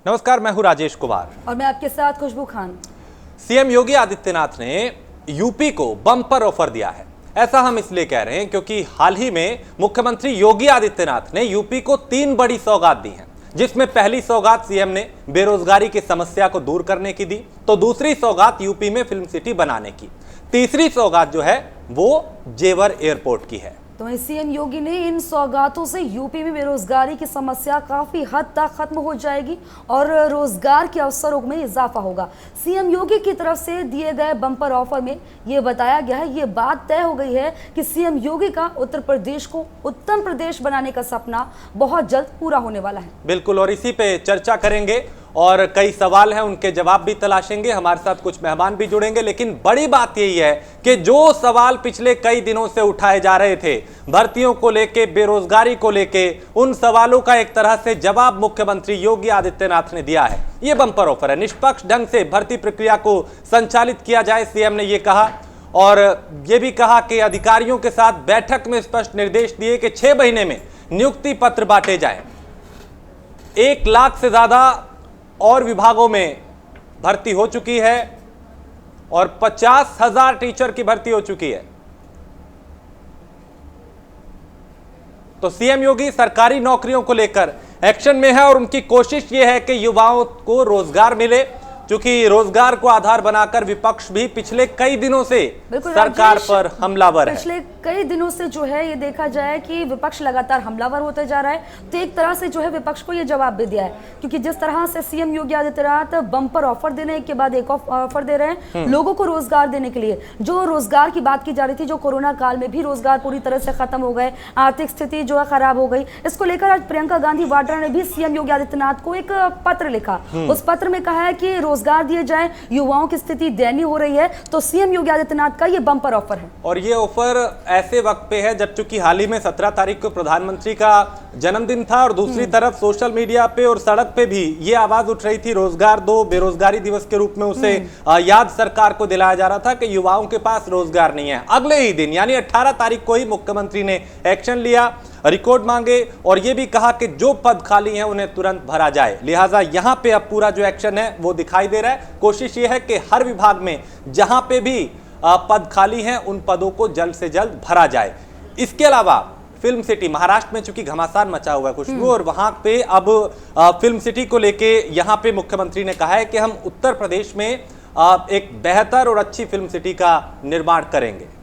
नमस्कार, मैं हूं राजेश कुमार और मैं आपके साथ खुशबू खान। सीएम योगी आदित्यनाथ ने यूपी को बम्पर ऑफर दिया है। ऐसा हम इसलिए कह रहे हैं क्योंकि हाल ही में मुख्यमंत्री योगी आदित्यनाथ ने यूपी को 3 बड़ी सौगात दी हैं, जिसमें पहली सौगात सीएम ने बेरोजगारी की समस्या को दूर करने की दी, तो दूसरी सौगात यूपी में फिल्म सिटी बनाने की, तीसरी सौगात जो है वो जेवर एयरपोर्ट की है। तो सीएम योगी ने इन सौगातों से यूपी में बेरोजगारी की समस्या काफी हद तक खत्म हो जाएगी और रोजगार के अवसरों में इजाफा होगा। सीएम योगी की तरफ से दिए गए बम्पर ऑफर में ये बताया गया है, ये बात तय हो गई है कि सीएम योगी का उत्तर प्रदेश को उत्तम प्रदेश बनाने का सपना बहुत जल्द पूरा होने वाला है। बिल्कुल, और इसी पे चर्चा करेंगे और कई सवाल हैं, उनके जवाब भी तलाशेंगे। हमारे साथ कुछ मेहमान भी जुड़ेंगे, लेकिन बड़ी बात यही है कि जो सवाल पिछले कई दिनों से उठाए जा रहे थे भर्तियों को लेके, बेरोजगारी को लेके, उन सवालों का एक तरह से जवाब मुख्यमंत्री योगी आदित्यनाथ ने दिया है। ये बम्पर ऑफर है, निष्पक्ष ढंग से भर्ती प्रक्रिया को संचालित किया जाए, सीएम ने ये कहा। और ये भी कहा कि अधिकारियों के साथ बैठक में स्पष्ट निर्देश दिए कि 6 महीने में नियुक्ति पत्र बांटे जाए। 1 लाख से ज्यादा और विभागों में भर्ती हो चुकी है और 50,000 टीचर की भर्ती हो चुकी है। तो सीएम योगी सरकारी नौकरियों को लेकर एक्शन में है और उनकी कोशिश यह है कि युवाओं को रोजगार मिले, क्योंकि रोजगार को आधार बनाकर विपक्ष भी पिछले कई दिनों से सरकार पर हमलावर है। पिछले कई दिनों से जो है ये देखा जाए कि विपक्ष लगातार हमलावर होते जा रहा है। तो एक तरह से जो है विपक्ष को ये जवाब भी दिया है, क्योंकि जिस तरह से CM Yogi Adityanath bumper offer देने के बाद एक ऑफर दे रहे हैं लोगों को रोजगार देने के लिए। जो रोजगार की बात की जा रही थी, जो कोरोना काल में भी रोजगार पूरी तरह से खत्म हो गए, आर्थिक स्थिति जो है खराब हो गई, इसको लेकर आज प्रियंका गांधी वाड्रा ने भी सीएम योगी आदित्यनाथ को एक पत्र लिखा। उस पत्र में कहा है कि रोजगार दिए जाए, युवाओं की स्थिति दयनीय हो रही है, तो सीएम योगी आदित्यनाथ का ये बम्पर ऑफर है। और ये ऑफर ऐसे वक्त पे है जब चूंकि हाल ही में 17 तारीख को प्रधानमंत्री का जन्मदिन था और दूसरी तरफ सोशल मीडिया पे और सड़क पे भी ये आवाज उठ रही थी, रोजगार दो, बेरोजगारी दिवस के रूप में उसे याद सरकार को दिलाया जा रहा था कि युवाओं के पास रोजगार नहीं है। अगले ही दिन यानी 18 तारीख को ही मुख्यमंत्री ने एक्शन लिया, रिकॉर्ड मांगे और यह भी कहा कि जो पद खाली हैं उन्हें तुरंत भरा जाए। लिहाजा यहां पे अब पूरा जो एक्शन है वो दिखाई दे रहा है। कोशिश ये है कि हर विभाग में जहां पे भी पद खाली हैं उन पदों को जल्द से जल्द भरा जाए। इसके अलावा फिल्म सिटी महाराष्ट्र में चूंकि घमासान मचा हुआ है खुशबू, और वहां पे अब फिल्म सिटी को लेके यहां पे मुख्यमंत्री ने कहा है कि हम उत्तर प्रदेश में एक बेहतर और अच्छी फिल्म सिटी का निर्माण करेंगे।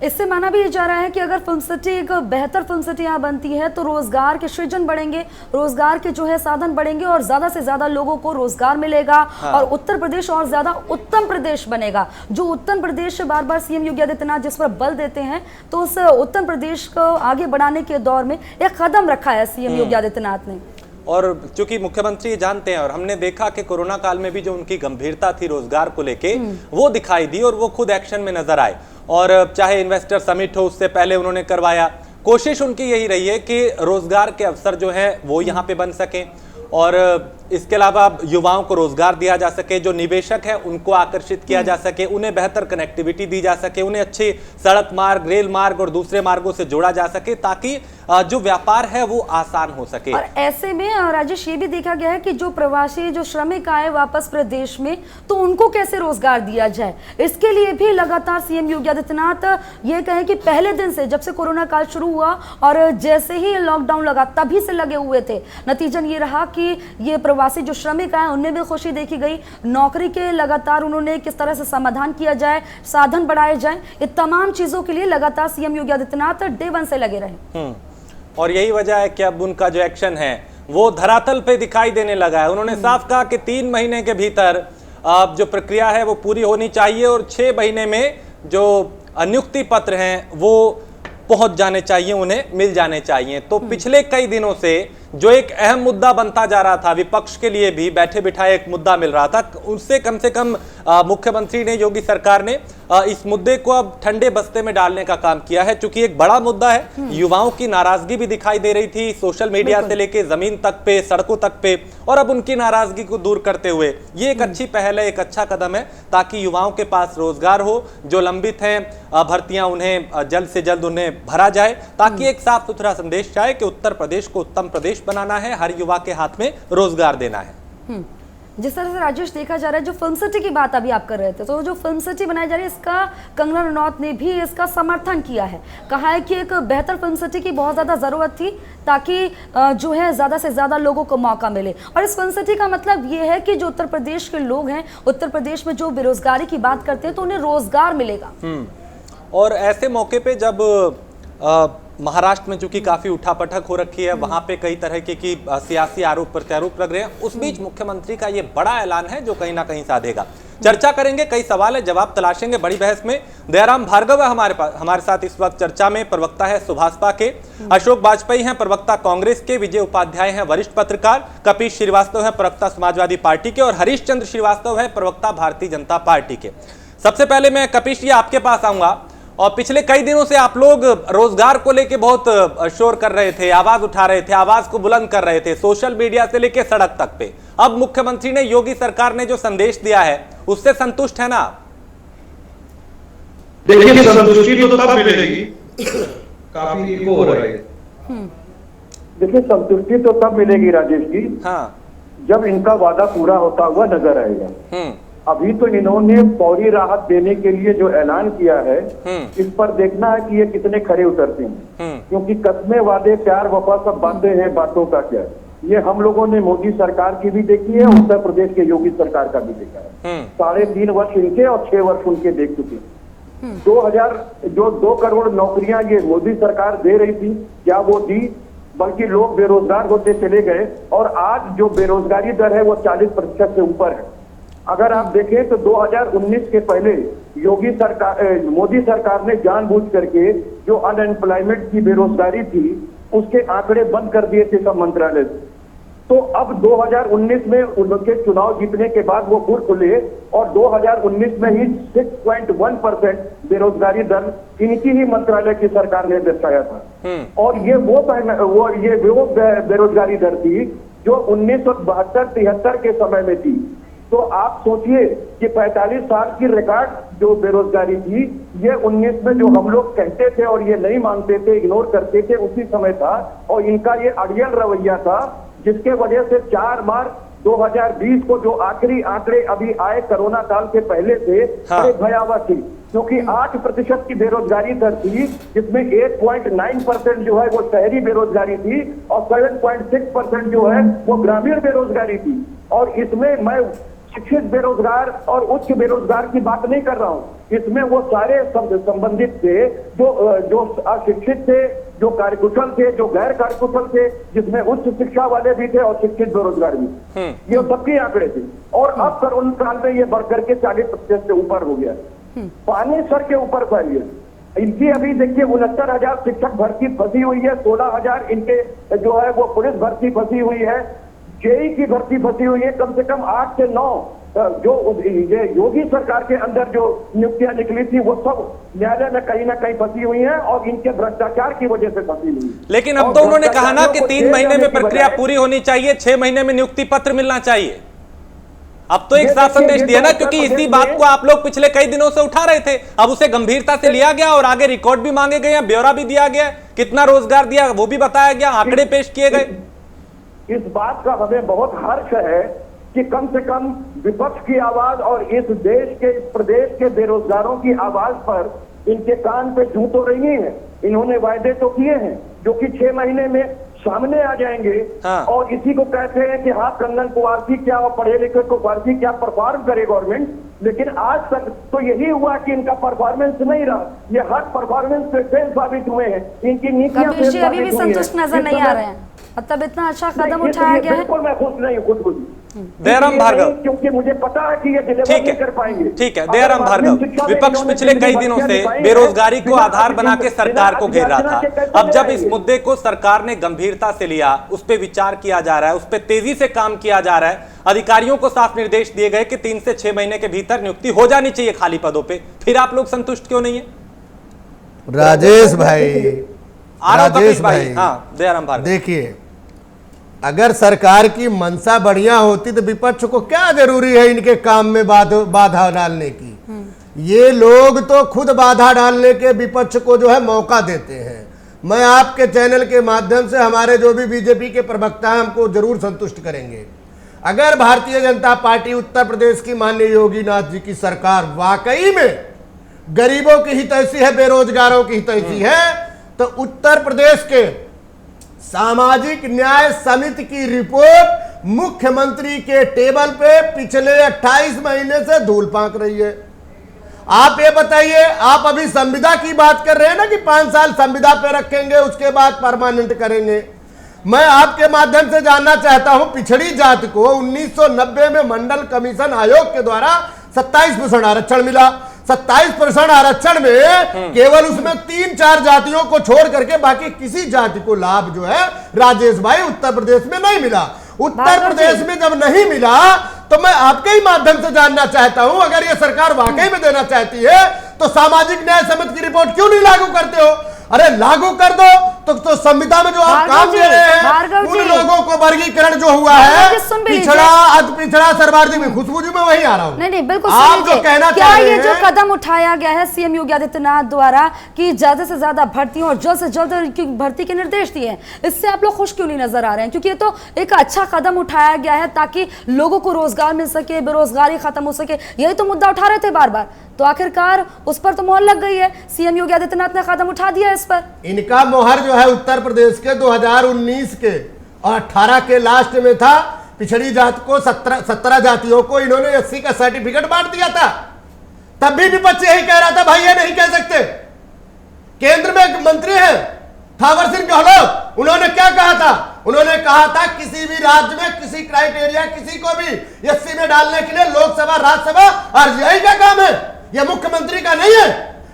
इससे माना भी जा रहा है कि अगर फिल्म सिटी एक बेहतर फिल्म सिटी यहाँ बनती है तो रोजगार के सृजन बढ़ेंगे, रोजगार के जो है साधन बढ़ेंगे और ज्यादा से ज्यादा लोगों को रोजगार मिलेगा। और उत्तर प्रदेश और ज्यादा उत्तम प्रदेश बनेगा। जो उत्तम प्रदेश बार बार सीएम योगी आदित्यनाथ जिस पर बल देते हैं, तो उस उत्तम प्रदेश को आगे बढ़ाने के दौर में एक कदम रखा है सीएम योगी आदित्यनाथ ने। और चूंकि मुख्यमंत्री जानते हैं और हमने देखा कि कोरोना काल में भी जो उनकी गंभीरता थी रोजगार को लेके वो दिखाई दी और वो खुद एक्शन में नजर आए। और चाहे इन्वेस्टर समिट हो उससे पहले उन्होंने करवाया। कोशिश उनकी यही रही है कि रोजगार के अवसर जो है वो यहाँ पे बन सके और इसके अलावा युवाओं को रोजगार दिया जा सके, जो निवेशक है उनको आकर्षित किया जा सके, उन्हें बेहतर कनेक्टिविटी दी जा सके, उन्हें अच्छे सड़क मार्ग, रेल मार्ग और दूसरे मार्गों से जोड़ा जा सके ताकि जो व्यापार है वो आसान हो सके। और ऐसे में राजेश ये भी देखा गया है कि जो प्रवासी, जो श्रमिक आए वापस प्रदेश में, तो उनको कैसे रोजगार दिया जाए। इसके लिए भी लगातार सीएम योगी आदित्यनाथ ये कहें कि पहले दिन से, जब से कोरोना काल शुरू हुआ और जैसे ही लॉकडाउन लगा तभी से लगे हुए थे। नतीजन ये रहा कि ये प्रवासी जो श्रमिक आए उनमें भी खुशी देखी गई। नौकरी के लगातार उन्होंने किस तरह से समाधान किया जाए, साधन बढ़ाए जाए, ये तमाम चीजों के लिए लगातार सीएम योगी आदित्यनाथ डे 1 से लगे रहे। और यही वजह है कि अब उनका जो एक्शन है वो धरातल पे दिखाई देने लगा है। उन्होंने साफ कहा कि 3 महीने के भीतर जो प्रक्रिया है वो पूरी होनी चाहिए और 6 महीने में जो नियुक्ति पत्र हैं वो पहुंच जाने चाहिए, उन्हें मिल जाने चाहिए। तो पिछले कई दिनों से जो एक अहम मुद्दा बनता जा रहा था, विपक्ष के लिए भी बैठे बिठाए एक मुद्दा मिल रहा था, उससे कम से कम मुख्यमंत्री ने, योगी सरकार ने इस मुद्दे को अब ठंडे बस्ते में डालने का काम किया है। चूंकि एक बड़ा मुद्दा है, युवाओं की नाराजगी भी दिखाई दे रही थी सोशल मीडिया से लेके जमीन तक पे, सड़कों तक पे, और अब उनकी नाराजगी को दूर करते हुए ये एक अच्छी पहल है, एक अच्छा कदम है ताकि युवाओं के पास रोजगार हो, जो लंबित हैं भर्तियां उन्हें जल्द से जल्द उन्हें भरा जाए, ताकि एक साफ सुथरा संदेश जाए कि उत्तर प्रदेश को उत्तम प्रदेश बनाना है, हर युवा के हाथ में रोजगार देना है। जिस तरह से राजेश देखा जा रहा है, जो फिल्म सिटी की बात अभी आप कर रहे थे, तो जो फिल्म सिटी बनाई जा रही है इसका कंगना रनौत ने भी इसका समर्थन किया है। कहा है कि एक बेहतर फिल्म सिटी की बहुत ज़्यादा ज़रूरत थी ताकि जो है ज़्यादा से ज़्यादा लोगों को मौका मिले। और इस फिल्म सिटी का मतलब ये है कि जो उत्तर प्रदेश के लोग हैं, उत्तर प्रदेश में जो बेरोजगारी की बात करते हैं, तो उन्हें रोजगार मिलेगा। और ऐसे मौके पे जब महाराष्ट्र में चूंकि काफी उठापटक हो रखी है, वहां पे कई तरह की सियासी आरोप प्रत्यारोप लग रहे हैं, उस बीच मुख्यमंत्री का ये बड़ा ऐलान है जो कहीं ना कहीं साधेगा। चर्चा करेंगे, कई सवाल है, जवाब तलाशेंगे बड़ी बहस में। दयाराम भार्गव है हमारे साथ इस वक्त चर्चा में, प्रवक्ता है सुभाषपा के, अशोक वाजपेयी हैं प्रवक्ता कांग्रेस के, विजय उपाध्याय हैं वरिष्ठ पत्रकार, कपीश श्रीवास्तव है प्रवक्ता समाजवादी पार्टी के और हरीश चंद्र श्रीवास्तव है प्रवक्ता भारतीय जनता पार्टी के। सबसे पहले मैं कपीश जी आपके पास आऊंगा, और पिछले कई दिनों से आप लोग रोजगार को लेके बहुत शोर कर रहे थे, आवाज उठा रहे थे, आवाज को बुलंद कर रहे थे, सोशल मीडिया से लेके सड़क तक पे। अब मुख्यमंत्री ने, योगी सरकार ने जो संदेश दिया है उससे संतुष्ट है ना आप? देखिए, संतुष्टि तो तब मिलेगी, काफी इको हो रहा है। देखिए, संतुष्टि तो तब मिलेगी राजेश जी, हाँ, जब इनका वादा पूरा होता हुआ नजर आएगा। अभी तो इन्होंने फौरी राहत देने के लिए जो ऐलान किया है, इस पर देखना है कि ये कितने खरे उतरते हैं, क्योंकि कस्में, वादे, प्यार, वफा सब बातें हैं, बातों का क्या। ये हम लोगों ने मोदी सरकार की भी देखी है, उत्तर प्रदेश के योगी सरकार का भी देखा है। 3.5 वर्ष इनके और 6 वर्ष उनके देख चुके हैं। 2 करोड़ नौकरियां ये मोदी सरकार दे रही थी, क्या वो दी? बल्कि लोग बेरोजगार होते चले गए, और आज जो बेरोजगारी दर है वो 40% से ऊपर है। अगर आप देखें तो 2019 के पहले योगी सरकार, मोदी सरकार ने जानबूझ करके जो अनएम्प्लॉयमेंट की बेरोजगारी थी उसके आंकड़े बंद कर दिए थे सब मंत्रालय से। तो अब 2019 में उनके चुनाव जीतने के बाद वो फिर खुले, और 2019 में ही 6.1% बेरोजगारी दर इनकी ही मंत्रालय की सरकार ने दर्शाया था। और ये वो बेरोजगारी दर थी जो 1972-73 के समय में थी। तो आप सोचिए कि 45 साल की रिकॉर्ड जो बेरोजगारी थी, ये 19 में जो हम लोग कहते थे और ये नहीं मानते थे, इग्नोर करते थे, उसी समय था। और इनका ये अड़ियल रवैया था, जिसके वजह से 4 मार्च 2020 को जो आखिरी आंकड़े अभी आए कोरोना काल के पहले से, बड़े भयावह थी, क्योंकि 8% की बेरोजगारी दर थी, जिसमें 8.9% जो है वो शहरी बेरोजगारी थी और 7.6% जो है वो ग्रामीण बेरोजगारी थी। और इसमें मैं शिक्षित बेरोजगार और उच्च बेरोजगार की बात नहीं कर रहा हूँ, इसमें वो सारे संबंधित थे जो अशिक्षित थे, जो कार्यकुशल थे, जो गैर कार्यकुशल थे, जिसमें उच्च शिक्षा वाले भी थे और शिक्षित बेरोजगार भी। ये सबके आंकड़े थे। और अब कोरोना काल में ये बढ़कर के 40% से ऊपर हो गया, पानी सर के ऊपर फैल गया। इनकी अभी देखिए 69,000 शिक्षक भर्ती फंसी हुई है, 16,000 इनके जो है वो पुलिस भर्ती फंसी हुई है, जेई की भर्ती फंसी हुई है। कम से कम 8 से 9 जो ये योगी सरकार के अंदर जो नियुक्तियां निकली थी वो सब न्यायालय में कहीं ना कहीं फंसी हुई हैं और इनके भ्रष्टाचार की वजह से फंसी हुई। लेकिन अब तो उन्होंने कहा ना कि 3 महीने में प्रक्रिया पूरी होनी चाहिए, 6 महीने में नियुक्ति पत्र मिलना चाहिए। अब तो एक साफ संदेश दिया ना, क्योंकि इसी बात को आप लोग पिछले कई दिनों से उठा रहे थे। अब उसे गंभीरता से लिया गया और आगे रिकॉर्ड भी मांगे गए, ब्यौरा भी दिया गया, कितना रोजगार दिया वो भी बताया गया, आंकड़े पेश किए गए। इस बात का हमें बहुत हर्ष है कि कम से कम विपक्ष की आवाज और इस देश के, इस प्रदेश के बेरोजगारों की आवाज पर इनके कान पे जू तो रही है। इन्होंने वायदे तो किए हैं जो कि 6 महीने में सामने आ जाएंगे। हाँ। और इसी को कहते हैं कि हाँ, कंगन कुमार जी क्या और पढ़े लिखे कुमार जी क्या परफॉर्म करे गवर्नमेंट। लेकिन आज तक तो यही हुआ कि इनका परफॉर्मेंस नहीं रहा, ये हर परफॉर्मेंस पे फेल साबित हुए हैं। इनकी नीतियां अभी भी संतुष्ट नजर नहीं आ रहे हैं, तब इतना अच्छा कदम उठाया गया है। बिल्कुल मैं खुश नहीं, खुद दयाराम भार्गव, क्योंकि मुझे पता है कि ये डिलीवर नहीं कर पाएंगे। ठीक है दयाराम भार्गव, विपक्ष पिछले कई दिनों से बेरोजगारी को आधार बना के सरकार को घेर रहा था। अब जब इस मुद्दे को सरकार ने गंभीरता से लिया, उस पर विचार किया जा रहा है, उस पर तेजी से काम किया जा रहा है, अधिकारियों को साफ निर्देश दिए गए कि 3 से 6 महीने के भीतर नियुक्ति हो जानी चाहिए खाली पदों पे, फिर आप लोग संतुष्ट क्यों नहीं है? राजेश भाई, हाँ दयाराम भार्गव, देखिए अगर सरकार की मंशा बढ़िया होती तो विपक्ष को क्या जरूरी है इनके काम में बाधा डालने की। ये लोग तो खुद बाधा डालने के विपक्ष को जो है मौका देते हैं। मैं आपके चैनल के माध्यम से, हमारे जो भी बीजेपी के प्रवक्ता हैं हमको जरूर संतुष्ट करेंगे। अगर भारतीय जनता पार्टी उत्तर प्रदेश की माननीय योगी नाथ जी की सरकार वाकई में गरीबों की हितैषी है, बेरोजगारों की हितैषी है, तो उत्तर प्रदेश के सामाजिक न्याय समिति की रिपोर्ट मुख्यमंत्री के टेबल पे पिछले 28 महीने से धूल पांक रही है। आप ये बताइए, आप अभी संविदा की बात कर रहे हैं ना कि 5 साल संविदा पे रखेंगे, उसके बाद परमानेंट करेंगे। मैं आपके माध्यम से जानना चाहता हूं, पिछड़ी जाति को 1990 में मंडल कमीशन आयोग के द्वारा 27% आरक्षण मिला। 27% आरक्षण में केवल उसमें 3-4 जातियों को छोड़ करके बाकी किसी जाति को लाभ जो है राजेश भाई उत्तर प्रदेश में नहीं मिला। उत्तर प्रदेश में जब नहीं मिला तो मैं आपके ही माध्यम से जानना चाहता हूं, अगर ये सरकार वाकई में देना चाहती है तो सामाजिक न्याय समिति की रिपोर्ट क्यों नहीं लागू करते हो? अरे लागू कर दो तो संविधा में जो आप काम दे रहे हैं उन लोगों को वर्गीकरण जो हुआ है पिछड़ा, अति पिछड़ा, सर्वाधिक में, खुशबू जी में वही आ रहा हूं। नहीं बिल्कुल आप जो कहना क्या चाह रहे ये हैं, जो कदम उठाया गया है सीएम योगी आदित्यनाथ द्वारा कि ज्यादा से ज्यादा भर्तियों और जल्द से जल्द भर्ती के निर्देश दिए हैं, इससे आप लोग खुश क्यों नहीं नजर आ रहे हैं? क्योंकि ये तो एक अच्छा कदम उठाया गया है ताकि लोगों को रोजगार मिल सके, बेरोजगारी खत्म हो सके, यही तो मुद्दा उठा रहे थे बार बार, तो आखिरकार उस पर तो मोहर लग गई है। सीएम योगी आदित्यनाथ ने कदम उठा दिया इस पर। इनका मोहर जो है उत्तर प्रदेश के 2019 के और 18 के लास्ट में था। पिछड़ी जाति को 17 जातियों को इन्होंने एससी का सर्टिफिकेट बांट दिया था। तब भी विपक्ष यही कह रहा था भाई ये नहीं कह सकते। केंद्र में मंत्री हैं थावर सिंह गहलोत, उन्होंने क्या कहा था? उन्होंने कहा था किसी भी राज्य में किसी क्राइटेरिया किसी को भी एससी में डालने के लिए लोकसभा राज्यसभा आरजीआई का काम है, यह मुख्यमंत्री का नहीं है।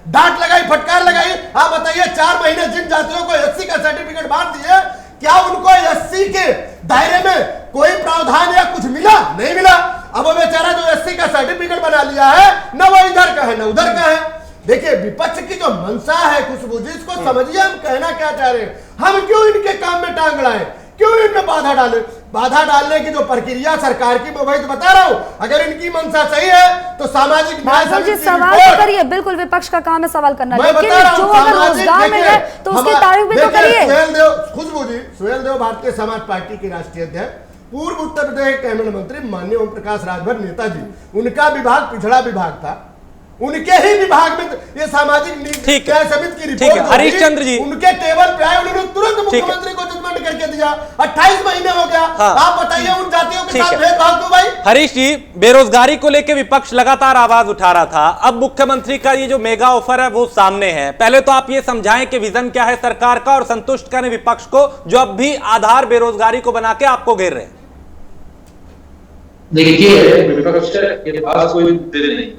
डांट लगाई, फटकार लगाई। आप बताइए 4 महीने जिन जातियों को एससी का सर्टिफिकेट बांट दिए, क्या उनको एससी के दायरे में कोई प्रावधान या कुछ मिला? नहीं मिला। अब वो बेचारा जो एससी का सर्टिफिकेट बना लिया है, न वो इधर का है न उधर का है। देखिए विपक्ष की जो मंशा है खुशबू जी, इसको समझिए हम कहना क्या चाह रहे हैं। हम क्यों इनके काम में टांग अड़ाएं, क्यों इनमें बाधा डालें? बाधा डालने की जो प्रक्रिया सरकार की, मैं वही तो बता रहा हूं। अगर इनकी मंशा सही है तो सामाजिक न्याय समिति की सवाल रिपोर्ट, करिए, बिल्कुल विपक्ष का काम है सवाल करना, मैं लेकिन बता रहा जो हूं, अगर रोजगार में है तो उसकी तारीफ भी तो करिए। खुशबू जी, सुहेल देव भारतीय समाज पार्टी के राष्ट्रीय अध्यक्ष, पूर्व उत्तर प्रदेश के कैबिनेट मंत्री माननीय ओम प्रकाश राजभर नेताजी, उनका विभाग पिछड़ा विभाग था। उनके ही विभाग में ये सामाजिक न्याय समिति की रिपोर्ट हरीश चंद्र जी उनके टेबल पे आए, उन्होंने तुरंत मुख्यमंत्री को जजमेंट करके दिया। 28 महीने हो गया। आप बताइए उन जातियों के साथ भेदभाव क्यों भाई? हरीश जी, बेरोजगारी को लेकर विपक्ष लगातार आवाज उठा रहा था। अब मुख्यमंत्री का ये जो मेगा ऑफर है वो सामने है। पहले तो आप ये समझाएं कि विजन क्या है सरकार का और संतुष्ट करें विपक्ष को जो अब भी आधार बेरोजगारी को बना के आपको घेर रहे हैं। देखिए विपक्ष के पास कोई मुद्दे नहीं,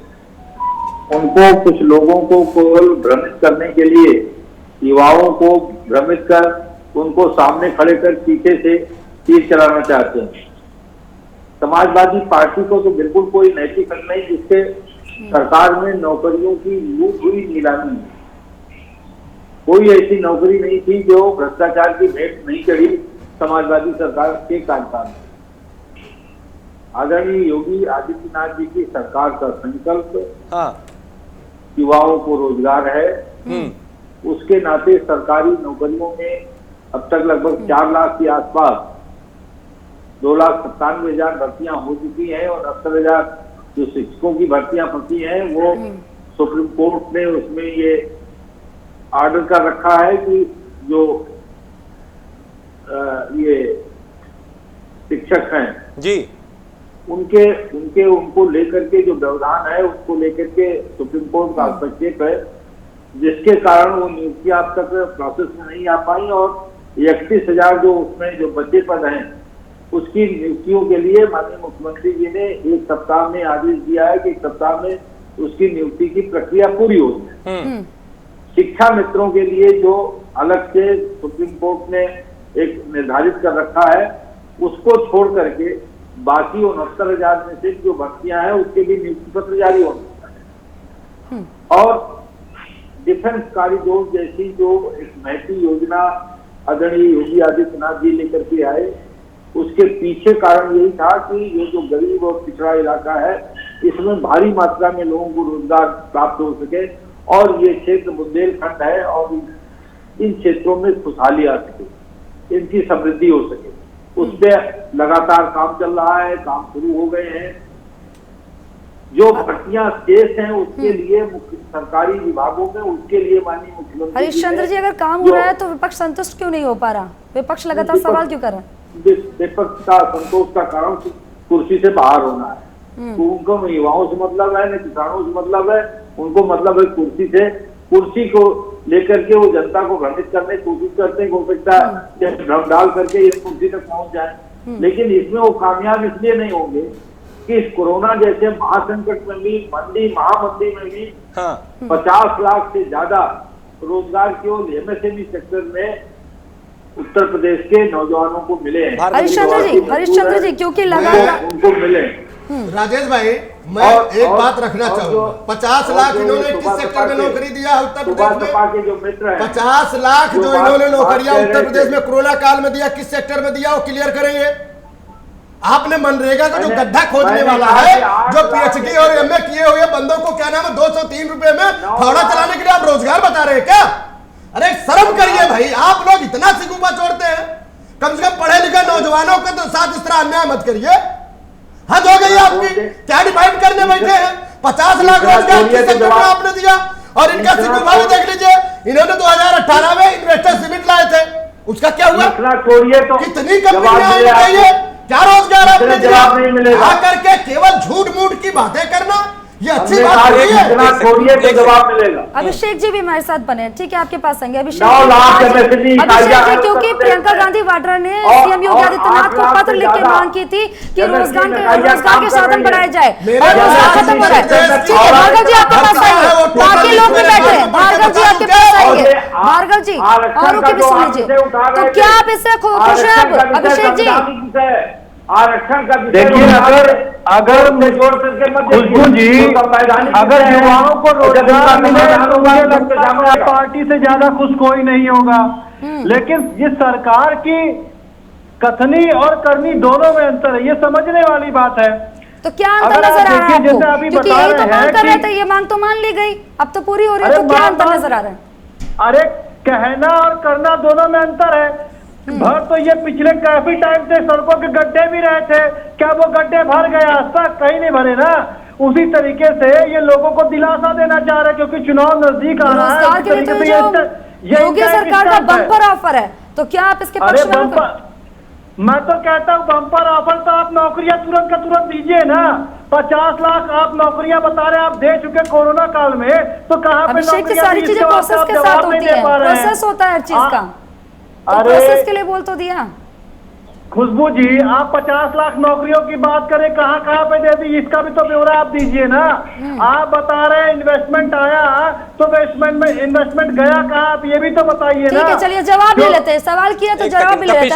उनको कुछ लोगों को केवल भ्रमित करने के लिए, युवाओं को भ्रमित कर उनको सामने खड़े कर पीछे से तीर चलाना चाहते हैं। समाजवादी पार्टी को तो बिल्कुल कोई नैतिक हक नहीं जिससे सरकार में नौकरियों की लूट हुई नीलामी है। कोई ऐसी नौकरी नहीं थी जो भ्रष्टाचार की भेंट नहीं चढ़ी समाजवादी सरकार के कार्यकाल में। आदरणीय योगी आदित्यनाथ जी की सरकार का संकल्प युवाओं को रोजगार है। उसके नाते सरकारी नौकरियों में अब तक लगभग 4 लाख के आसपास 2,97,000 भर्तियां हो चुकी हैं और 70,000 जो शिक्षकों की भर्तियां फंसी हैं वो सुप्रीम कोर्ट ने उसमें ये ऑर्डर कर रखा है कि जो ये शिक्षक हैं जी उनको लेकर के जो व्यवधान है उसको लेकर के सुप्रीम कोर्ट का हस्तक्षेप है, जिसके कारण वो नियुक्तियां अब तक प्रोसेस में नहीं आ पाई और 31,000 जो उसमें जो बचे पद हैं उसकी नियुक्तियों के लिए माननीय मुख्यमंत्री जी ने 1 सप्ताह में आदेश दिया है कि 1 सप्ताह में उसकी नियुक्ति की प्रक्रिया पूरी हो जाए। शिक्षा मित्रों के लिए जो अलग से सुप्रीम कोर्ट ने एक निर्धारित कर रखा है उसको छोड़ करके बाकी 69,000 में से जो भर्तियां हैं उसके लिए नियुक्ति पत्र जारी होना है। और डिफेंस कॉरिडोर जैसी जो एक महती योजना आदरणीय योगी आदित्यनाथ जी लेकर के आए, उसके पीछे कारण यही था कि ये जो गरीब और पिछड़ा इलाका है इसमें भारी मात्रा में लोगों को रोजगार प्राप्त हो सके और ये क्षेत्र बुंदेलखंड है और इन क्षेत्रों में खुशहाली आ सके, इनकी समृद्धि हो सके। उस पे लगातार काम चल रहा है, काम शुरू हो गए हैं। जो भर्तियां शेष हैं उसके लिए सरकारी विभागों में, उसके लिए माननीय मुख्यमंत्री हरिश्चंद्र जी, अगर काम हो रहा है तो विपक्ष संतुष्ट क्यों नहीं हो पा रहा? विपक्ष लगातार सवाल क्यों कर रहा है? विपक्ष का संतोष का कारण कुर्सी से बाहर होना है। तो उनको युवाओं से मतलब है, न किसानों से मतलब है, उनको मतलब है कुर्सी से। कुर्सी को लेकर के वो जनता को भ्रमित करने की कोशिश करते हैं, हो सकता है भ्रम डाल करके ये कुर्सी तक पहुंच जाए, लेकिन इसमें वो कामयाब इसलिए नहीं होंगे कि इस कोरोना जैसे महासंकट में भी, महामंदी में भी 50 लाख से ज्यादा रोजगार केवल एमएसएमई सेक्टर में उत्तर प्रदेश के नौजवानों को मिले हैं। हरिश्चंद्र जी, क्योंकि लगातार उनको मिले। राजेश भाई, मैं एक बात रखना चाहूंगा, 50 लाख इन्होंने किस सेक्टर में नौकरी दिया उत्तर प्रदेश में? 50 लाख जो इन्होंने नौकरियां उत्तर प्रदेश में कोरोना काल में दिया, किस सेक्टर में दिया वो क्लियर करेंगे? आपने मनरेगा का जो गड्ढा खोजने वाला है, जो पीएचडी और एमए किए हुए बंदों को क्या नाम है 203 रुपए में फावड़ा चलाने के लिए आप रोजगार बता रहे हैं क्या? अरे शर्म करिए भाई, आप लोग इतना सिगुबा छोड़ते हैं। कम से कम पढ़े लिखे नौजवानों के तो साथ इस तरह अन्याय मत करिए। हद हो गई आपकी, क्या डिफाइन करने बैठे हैं? 50 लाख रोजगार किस सेक्टर में आपने दिया? और इनका सिगुबा भी देख लीजिए, इन्होंने 2018 में इन्वेस्टर समिट लाए थे, उसका क्या हुआ? कितनी कंपनियां चाहिए, क्या रोजगार आपने दिया? आकर के केवल झूठ मूठ की बातें करना, ये अच्छी बात नहीं है। तो जवाब मिलेगा। अभिषेक जी भी हमारे साथ बने, ठीक है, आपके पास आएंगे अभिषेक 9 लाख जी, क्योंकि प्रियंका गांधी वाड्रा ने सीएम योगी आदित्यनाथ को पत्र लिख के मांग की थी कि रोजगार के साधन बढ़ाए जाए और रोजगार खत्म हो रहा है। ठीक है, भार्गव जी आपके पास आइए, बाकी लोग भी बैठे हैं। भार्गव जी आपके पास आइए, भार्गव जी औरों की भी सुन लीजिए। तो क्या आप इससे खुश हैं अब अभिषेक जी? आरक्षण का देखिए, अगर खुशबू जी, अगर युवाओं को रोजगार मिले तो मुझे लगता है पार्टी से ज्यादा खुश कोई नहीं होगा। लेकिन ये सरकार की कथनी और करनी दोनों में अंतर है, ये समझने वाली बात है। तो क्या अंतर नजर आ रहा है आपको? क्योंकि यही तो मांग कर रहे थे, ये मांग तो मान ली गई, अब तो पूरी हो रही है, तो क्या अंतर नजर आ रहा है? अरे कहना और करना दोनों में अंतर है। भर तो ये पिछले काफी टाइम से सड़कों के गड्ढे भी रहे थे, क्या वो गड्ढे भर गए? आज तक कहीं नहीं भरे ना। उसी तरीके से ये लोगों को दिलासा देना चाह रहे हैं, क्योंकि चुनाव नजदीक आ रहा है। योगी सरकार का बम्पर ऑफर है, तो क्या आप इसके पक्ष में? मैं तो कहता हूँ बम्पर ऑफर तो आप नौकरियां तुरंत का तुरंत दीजिए ना। 50 लाख आप नौकरियां बता रहे हैं आप दे चुके कोरोना काल में, तो कहाँ पे अभिषेक की सारी चीजें प्रोसेस के साथ होती है, प्रोसेस होता है हर चीज का, तो प्रोसेस के लिए बोल तो दिया। खुशबू जी, आप 50 लाख नौकरियों की बात करें, कहाँ कहाँ पे दे दी, इसका भी तो ब्यौरा आप दीजिए ना। आप बता रहे हैं इन्वेस्टमेंट आया, तो इन्वेस्टमेंट गया कहाँ, आप ये भी तो बताइए ना। ठीक है, चलिए जवाब ले लेते हैं, सवाल किया तो जवाब भी ले लेते हैं।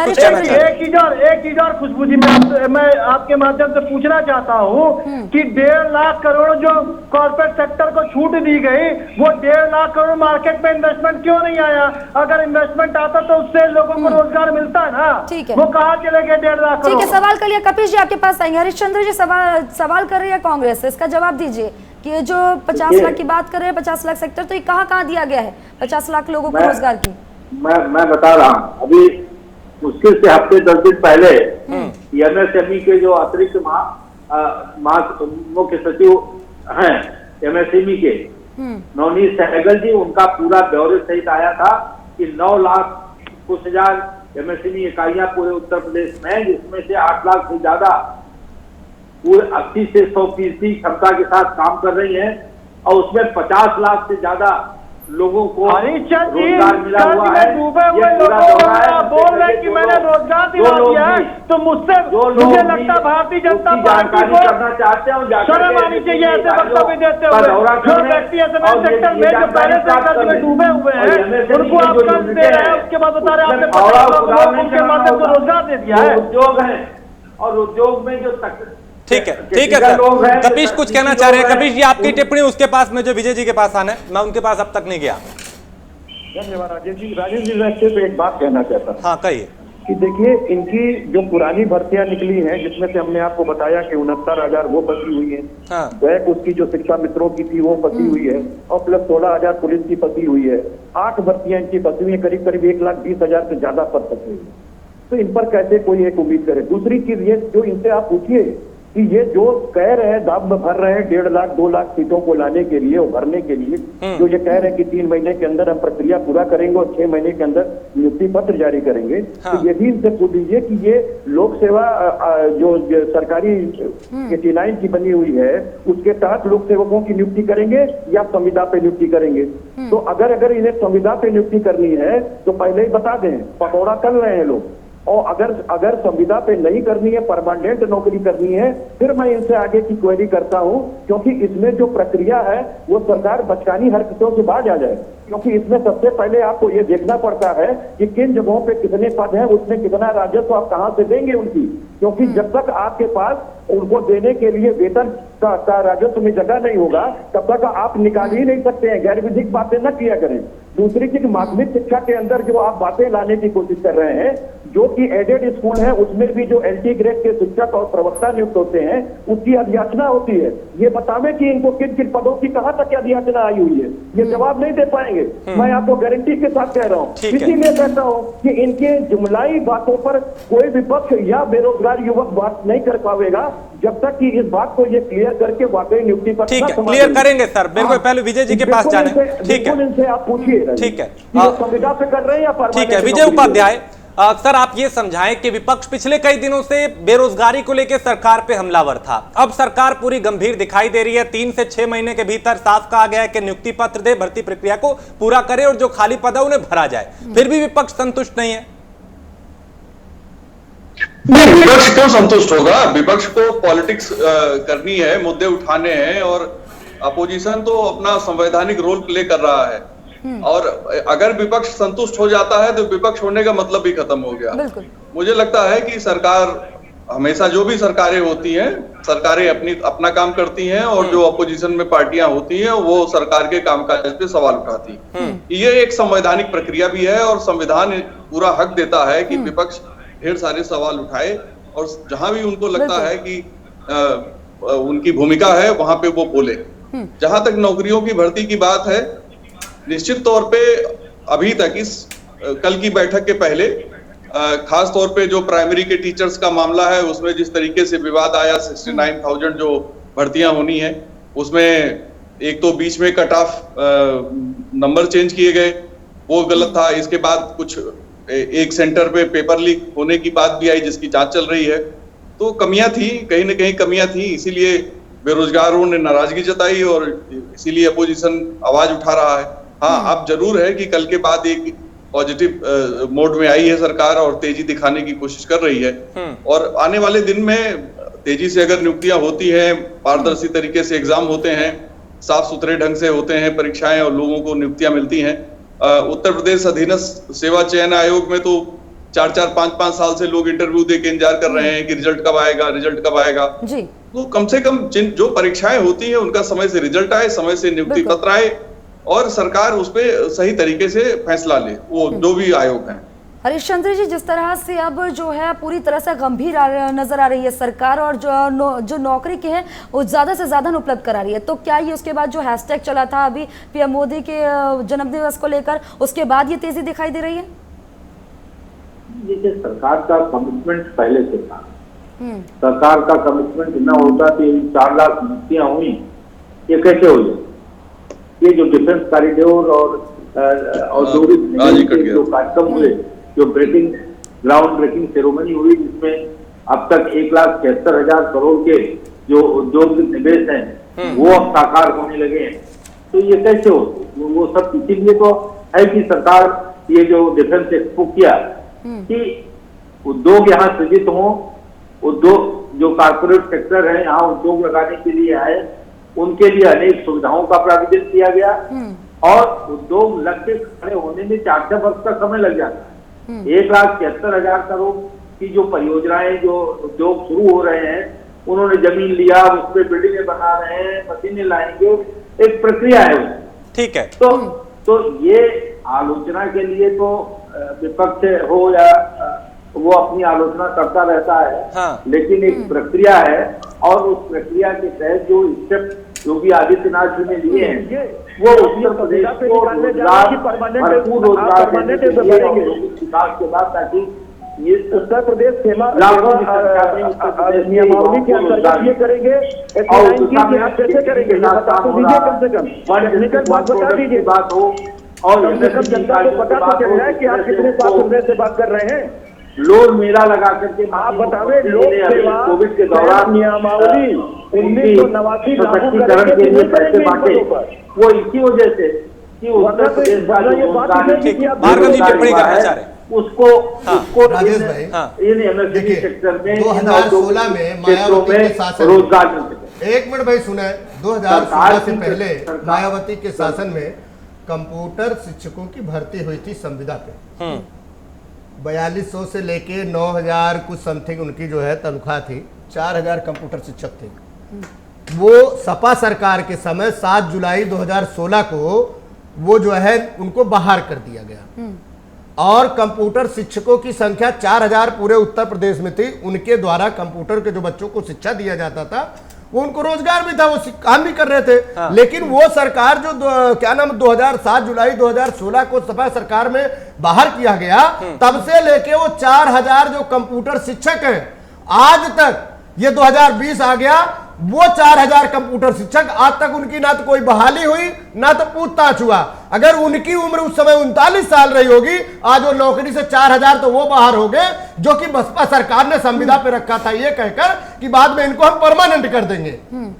एक चीज और खुशबू जी, मैं आपके माध्यम से पूछना चाहता हूँ कि 1.5 लाख करोड़ जो कॉर्पोरेट सेक्टर को छूट दी गई, वो 1.5 लाख करोड़ मार्केट में इन्वेस्टमेंट क्यों नहीं आया? अगर इन्वेस्टमेंट आता तो उससे लोगों को रोजगार मिलता है ना। ठीक है, वो कहाँ चले गए 1.5 लाख? ठीक है, सवाल कर लिया। कपिश जी आपके पास आएंगे। हरिश्चंद्र जी सवाल कर रही है कांग्रेस से, इसका जवाब दीजिए कि ये जो 50 लाख की बात कर रहे हैं, 50 लाख सेक्टर, तो ये कहाँ कहाँ दिया गया है 50 लाख लोगों को रोजगार की? मैं बता रहा हूँ, अभी मुश्किल से हफ्ते 10 दिन पहले एमएसएमई के जो अतिरिक्त मुख्य सचिव हैं एमएसएमई के, नवनीत सहगल जी, उनका पूरा ब्यौरे सहित आया था कि 9 लाख कुछ हजार एमएसएमई इकाइयां पूरे उत्तर प्रदेश में, जिसमें से 8 लाख से ज्यादा पूरे 80 से 100% क्षमता के साथ काम कर रही हैं, और उसमें 50 लाख से ज्यादा लोगों को रोजगार मिला हुआ है। ये पूरा दौरा है, बोल रहे कि मैंने रोजगार दिला दिया है, तो मुझसे मुझे लगता है भारतीय जनता पार्टी को करना चाहते हैं, शर्म आनी चाहिए ऐसे वक्तव्य देते हुए। जो व्यक्ति सेक्टर में जो पहले से कर्ज में डूबे हुए हैं, उनको आप कर्ज दे रहे हैं, उसके बाद बता रहे हैं आपने उनके माध्यम से रोजगार दे दिया है। उद्योग है, और उद्योग में जो ठीक है सर। कपिश कुछ कहना चाह रहे हैं? कपिश जी आपकी टिप्पणी उसके पास में जो विजय जी के पास आना है, मैं उनके पास अब तक नहीं गया। धन्यवाद राजेश जी, मैं सिर्फ एक बात कहना चाहता हूँ। हाँ कहिए। कि देखिए, इनकी जो पुरानी भर्तियां निकली हैं, जिसमें से हमने आपको बताया कि 69,000 वो फंसी हुई है, बैक उसकी जो शिक्षा मित्रों की थी वो फंसी हुई है, और प्लस 16,000 पुलिस की फंसी हुई है। 8 भर्तियां इनकी फंसी हुई है, करीब 1,20,000 से ज्यादा पद फंसे हुए। तो इन पर कैसे कोई एक उम्मीद करे। दूसरी चीज ये जो इनसे आप पूछिए कि ये जो कह रहे हैं दाम भर रहे हैं 1.5 लाख 2 लाख सीटों को लाने के लिए और भरने के लिए, जो ये कह रहे हैं कि 3 महीने के अंदर हम प्रक्रिया पूरा करेंगे और 6 महीने के अंदर नियुक्ति पत्र जारी करेंगे, तो ये भी इनसे पूछ लीजिए कि ये लोक सेवा जो सरकारी 89 की बनी हुई है उसके तहत लोक सेवकों की नियुक्ति करेंगे या संविदा पे नियुक्ति करेंगे। तो अगर इन्हें संविदा पे नियुक्ति करनी है तो पहले ही बता दें, पकौड़ा कर रहे हैं लोग। और अगर संविदा पे नहीं करनी है, परमानेंट नौकरी करनी है, फिर मैं इनसे आगे की क्वेरी करता हूं, क्योंकि इसमें जो प्रक्रिया है वो सरकार बचकानी हरकतों से बाहर आ जाए। क्योंकि इसमें सबसे पहले आपको ये देखना पड़ता है कि किन जगहों पे कितने पद हैं, उसमें कितना राजस्व आप कहां से देंगे उनकी, क्योंकि जब तक आपके पास उनको देने के लिए वेतन का राजस्व में जगह नहीं होगा तब तक आप निकाल ही नहीं सकते हैं। गैर विधिक बातें न किया करें। दूसरी चीज, माध्यमिक शिक्षा के अंदर जो आप बातें लाने की कोशिश कर रहे हैं, जो कि एडेड स्कूल है उसमें भी जो LT ग्रेड के शिक्षक और प्रवक्ता नियुक्त होते हैं उसकी अधियाचना होती है। ये बतावे कि इनको किन किन पदों की कहां तक अधियाचना आई हुई है, ये जवाब नहीं दे पाएंगे। मैं आपको गारंटी के साथ कह रहा हूँ। इसीलिए कहता हूँ कि इनके जुमलाई बातों पर कोई विपक्ष या बेरोजगार युवक बात नहीं कर पाएगा जब तक कि इस बात को ये क्लियर करके वाकई नियुक्ति पर। ठीक है, क्लियर करेंगे सर। मेरे को पहले विजय जी के पास जाने। ठीक है, इनसे आप पूछिए। ठीक है, संविदा पे कर रहे हैं या ठीक है। विजय उपाध्याय सर, आप ये समझाएं कि विपक्ष पिछले कई दिनों से बेरोजगारी को लेकर सरकार पे हमलावर था। अब सरकार पूरी गंभीर दिखाई दे रही है। 3 से 6 महीने के भीतर साफ कहा गया है कि नियुक्ति पत्र दे, भर्ती प्रक्रिया को पूरा करे और जो खाली पद है उन्हें भरा जाए। फिर भी विपक्ष संतुष्ट नहीं है। नहीं, विपक्ष क्यों संतुष्ट होगा? विपक्ष को पॉलिटिक्स करनी है, मुद्दे उठाने हैं, और अपोजिशन तो अपना संवैधानिक रोल प्ले कर रहा है। और अगर विपक्ष संतुष्ट हो जाता है तो विपक्ष होने का मतलब भी खत्म हो गया। मुझे लगता है कि सरकार हमेशा, जो भी सरकारें होती हैं, सरकारें अपना काम करती हैं और जो अपोजिशन में पार्टियां होती हैं वो सरकार के कामकाज पे सवाल उठाती हैं। ये एक संवैधानिक प्रक्रिया भी है और संविधान पूरा हक देता है कि विपक्ष ढेर सारे सवाल उठाए और जहां भी उनको लगता है कि उनकी भूमिका है वहां पे वो बोले। जहां तक नौकरियों की भर्ती की बात है, निश्चित तौर पे अभी तक इस कल की बैठक के पहले खास तौर पे जो प्राइमरी के टीचर्स का मामला है उसमें जिस तरीके से विवाद आया, 69,000 जो भर्तियां होनी है उसमें एक तो बीच में कट ऑफ नंबर चेंज किए गए, वो गलत था। इसके बाद कुछ एक सेंटर पे पेपर लीक होने की बात भी आई जिसकी जांच चल रही है। तो कमियां थी, कहीं ना कहीं कमियां थी, इसीलिए बेरोजगारों ने नाराजगी जताई और इसीलिए अपोजिशन आवाज उठा रहा है। हाँ, अब जरूर है कि कल के बाद एक पॉजिटिव मोड में आई है सरकार और तेजी दिखाने की कोशिश कर रही है। और आने वाले दिन में तेजी से अगर नियुक्तियां होती हैं, पारदर्शी तरीके से एग्जाम होते हैं, साफ सुथरे ढंग से होते हैं परीक्षाएं और लोगों को नियुक्तियां मिलती हैं। उत्तर प्रदेश अधीनस्थ सेवा चयन आयोग में तो 4-4, 5-5 साल से लोग इंटरव्यू दे के इंतजार कर रहे हैं कि रिजल्ट कब आएगा, रिजल्ट कब आएगा। तो कम से कम जिन जो परीक्षाएं होती हैं उनका समय से रिजल्ट आए, समय से नियुक्ति पत्र आए और सरकार उस पर सही तरीके से फैसला ले, वो जो भी आयोग है। हरीश चंद्र जी, जिस तरह से अब जो है पूरी तरह से गंभीर नजर आ रही है सरकार और जो नौकरी के हैं वो ज्यादा से ज्यादा उपलब्ध करा रही है, तो क्या ये उसके बाद जो हैशटैग चला था अभी पीएम मोदी के जन्मदिवस को लेकर, उसके बाद ये तेजी दिखाई दे रही है? देखिए, सरकार का कमिटमेंट पहले से था। सरकार का कमिटमेंट न होता तो 4 लाख नियुक्तियां हुई, ये कैसे हो जाए? ये जो डिफेंस कॉरिडोर और औद्योगिक जो कार्यक्रम हुए, जो ग्राउंड ब्रेकिंग सेरेमनी हुई, जिसमें अब तक 1,73,000 करोड़ के जो उद्योग निवेश हैं वो अब साकार होने लगे हैं, तो ये कैसे हो? वो सब इसीलिए तो है कि सरकार ये जो डिफेंस एक्सपो किया कि उद्योग यहाँ सृजित हो, उद्योग जो कारपोरेट सेक्टर है यहाँ उद्योग लगाने के लिए आए, उनके लिए अनेक सुविधाओं का प्रावधान किया गया और उद्योग लग के खड़े होने में 4-6 वर्ष का समय लग जाता है। 1,73,000 करोड़ की जो परियोजनाएं, जो उद्योग शुरू हो रहे हैं, उन्होंने जमीन लिया, उस पर बिल्डिंगें बना रहे हैं, मशीनें लाएंगे, एक प्रक्रिया है। ठीक है, तो ये आलोचना के लिए तो विपक्ष हो या वो अपनी आलोचना करता रहता है, लेकिन एक प्रक्रिया है और उस प्रक्रिया के तहत जो स्टेप योगी आदित्यनाथ जी ने लिए हैं वो उत्तर प्रदेश को भरपूर रोजगार विकास के बाद, ताकि ये उत्तर प्रदेश सेवा लाखों की संख्या में उत्तर प्रदेश के नियमावली के अंतर्गत ये करेंगे, और कैसे करेंगे ये बता तो दीजिए, कम से कम टेक्निकल बात बता दीजिए, बात हो और कम से कम जनता को पता तो चल जाए कि आप कितने साफ सुथरे से बात कर रहे हैं। लोन मेला लगा करके आप बतावे लोक सेवा कोविड के दौरान नियमावली 1989 सशक्तिकरण के लिए पैसे बांटे, वो इसी वजह से कि उत्तर प्रदेश का जो भार्गव जी टिप्पणी करना चाह रहे हैं उसको राजेश भाई, इन एमएसएमई सेक्टर में 2016 में मायावती के शासन रोजगार मिल सके। एक मिनट भाई सुने, 2016 से पहले मायावती के शासन में कंप्यूटर शिक्षकों की भर्ती हुई थी संविदा पे। 4200 से लेके 9000 कुछ समथिंग उनकी जो है तनख्वाह थी। 4000 कंप्यूटर शिक्षक थे। वो सपा सरकार के समय 7 जुलाई 2016 को वो जो है उनको बाहर कर दिया गया और कंप्यूटर शिक्षकों की संख्या 4000 पूरे उत्तर प्रदेश में थी। उनके द्वारा कंप्यूटर के जो बच्चों को शिक्षा दिया जाता था वो उनको रोजगार भी था, वो काम भी कर रहे थे। हाँ। लेकिन वो सरकार जो क्या नाम 7 जुलाई 2016 को सपा सरकार में बाहर किया गया, तब से लेके वो 4000 जो कंप्यूटर शिक्षक हैं आज तक, ये 2020 आ गया, वो 4000 कंप्यूटर शिक्षक आज तक उनकी ना तो कोई बहाली हुई ना तो पूछताछ हुआ। अगर उनकी उम्र उस समय 39 साल रही होगी, आज वो नौकरी से 4000 तो वो बाहर हो गए, जो कि बसपा सरकार ने संविदा पे रखा था ये कहकर कि बाद में इनको हम परमानेंट कर देंगे।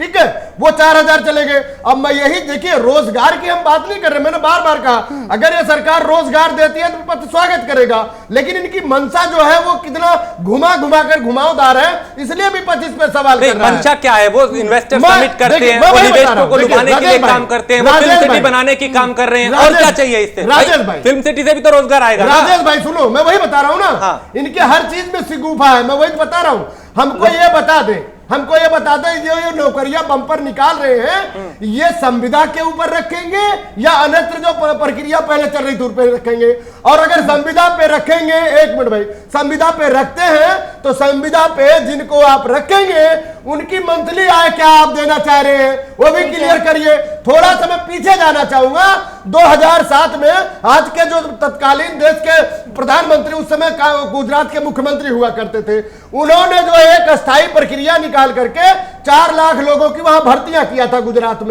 ठीक है, वो 4000 चले गए। अब मैं यही देखिए, रोजगार की हम बात नहीं कर रहे, मैंने बार बार कहा अगर ये सरकार रोजगार देती है तो विपक्ष स्वागत करेगा, लेकिन इनकी मंशा जो है वो कितना घुमा घुमा कर घुमावदार है, इसलिए विपक्ष इस पे सवाल कर रहा है। मंशा क्या है? वो इन्वेस्टर समिट करते हैं, वो निवेशकों को लुभाने के लिए काम करते हैं, वो फिल्म सिटी बनाने की काम कर रहे हैं, और क्या चाहिए इससे? राजेश भाई, फिल्म सिटी से भी तो रोजगार आएगा। राजेश भाई सुनो, मैं वही बता रहा हूं ना। हाँ। इनके हर चीज में सिगुफा है, मैं वही बता रहा हूं। हमको ये बता दे, हमको ये बता दे, ये नौकरियां बम्पर निकाल रहे हैं, ये संविदा के ऊपर रखेंगे या अन्यत्र जो प्रक्रिया पहले चल रही थी उस पर रखेंगे? और अगर संविदा पे रखेंगे, एक मिनट भाई, संविदा पे रखते हैं तो संविदा पे जिनको आप रखेंगे उनकी मंथली आय क्या आप देना चाह रहे हैं वो भी क्लियर करिए। थोड़ा सा मैं पीछे जाना चाहूंगा, 2007 में आज के जो तत्कालीन देश के प्रधानमंत्री, उस समय गुजरात के मुख्यमंत्री हुआ करते थे, उन्होंने जो एक अस्थायी प्रक्रिया निकाल करके 4 लाख लोगों की वहां भर्तियां किया था गुजरात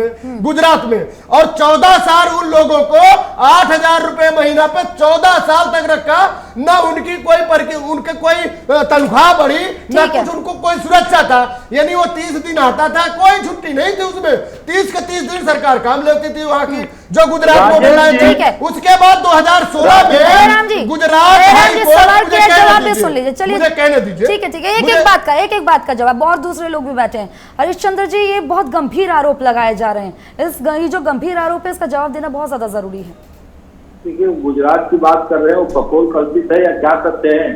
में, और 14 साल उन लोगों को 8000 रुपए महीना पे 14 साल तक रखा। ना उनकी उनके कोई तनख्वाह बढ़ी, ना कुछ उनको कोई सुरक्षा था। यानी वो 30 दिन आता था, कोई छुट्टी नहीं थी उसमें, 30 के 30 दिन सरकार काम लेती थी वहां की, जो गुजरात में महिलाएं थी। उसके बाद 2016 में गुजरात सुन लीजिए, चलिए कहने दीजिए। ठीक है, एक एक बात का जवाब, और दूसरे लोग भी बैठे हैं। हरीश चंद्र जी, ये बहुत गंभीर आरोप लगाए जा रहे हैं, ये जो गंभीर आरोप है इसका जवाब देना बहुत ज्यादा जरूरी है। देखिए, गुजरात की बात कर रहे हैं, वो कपोल कल्पित है या क्या करते हैं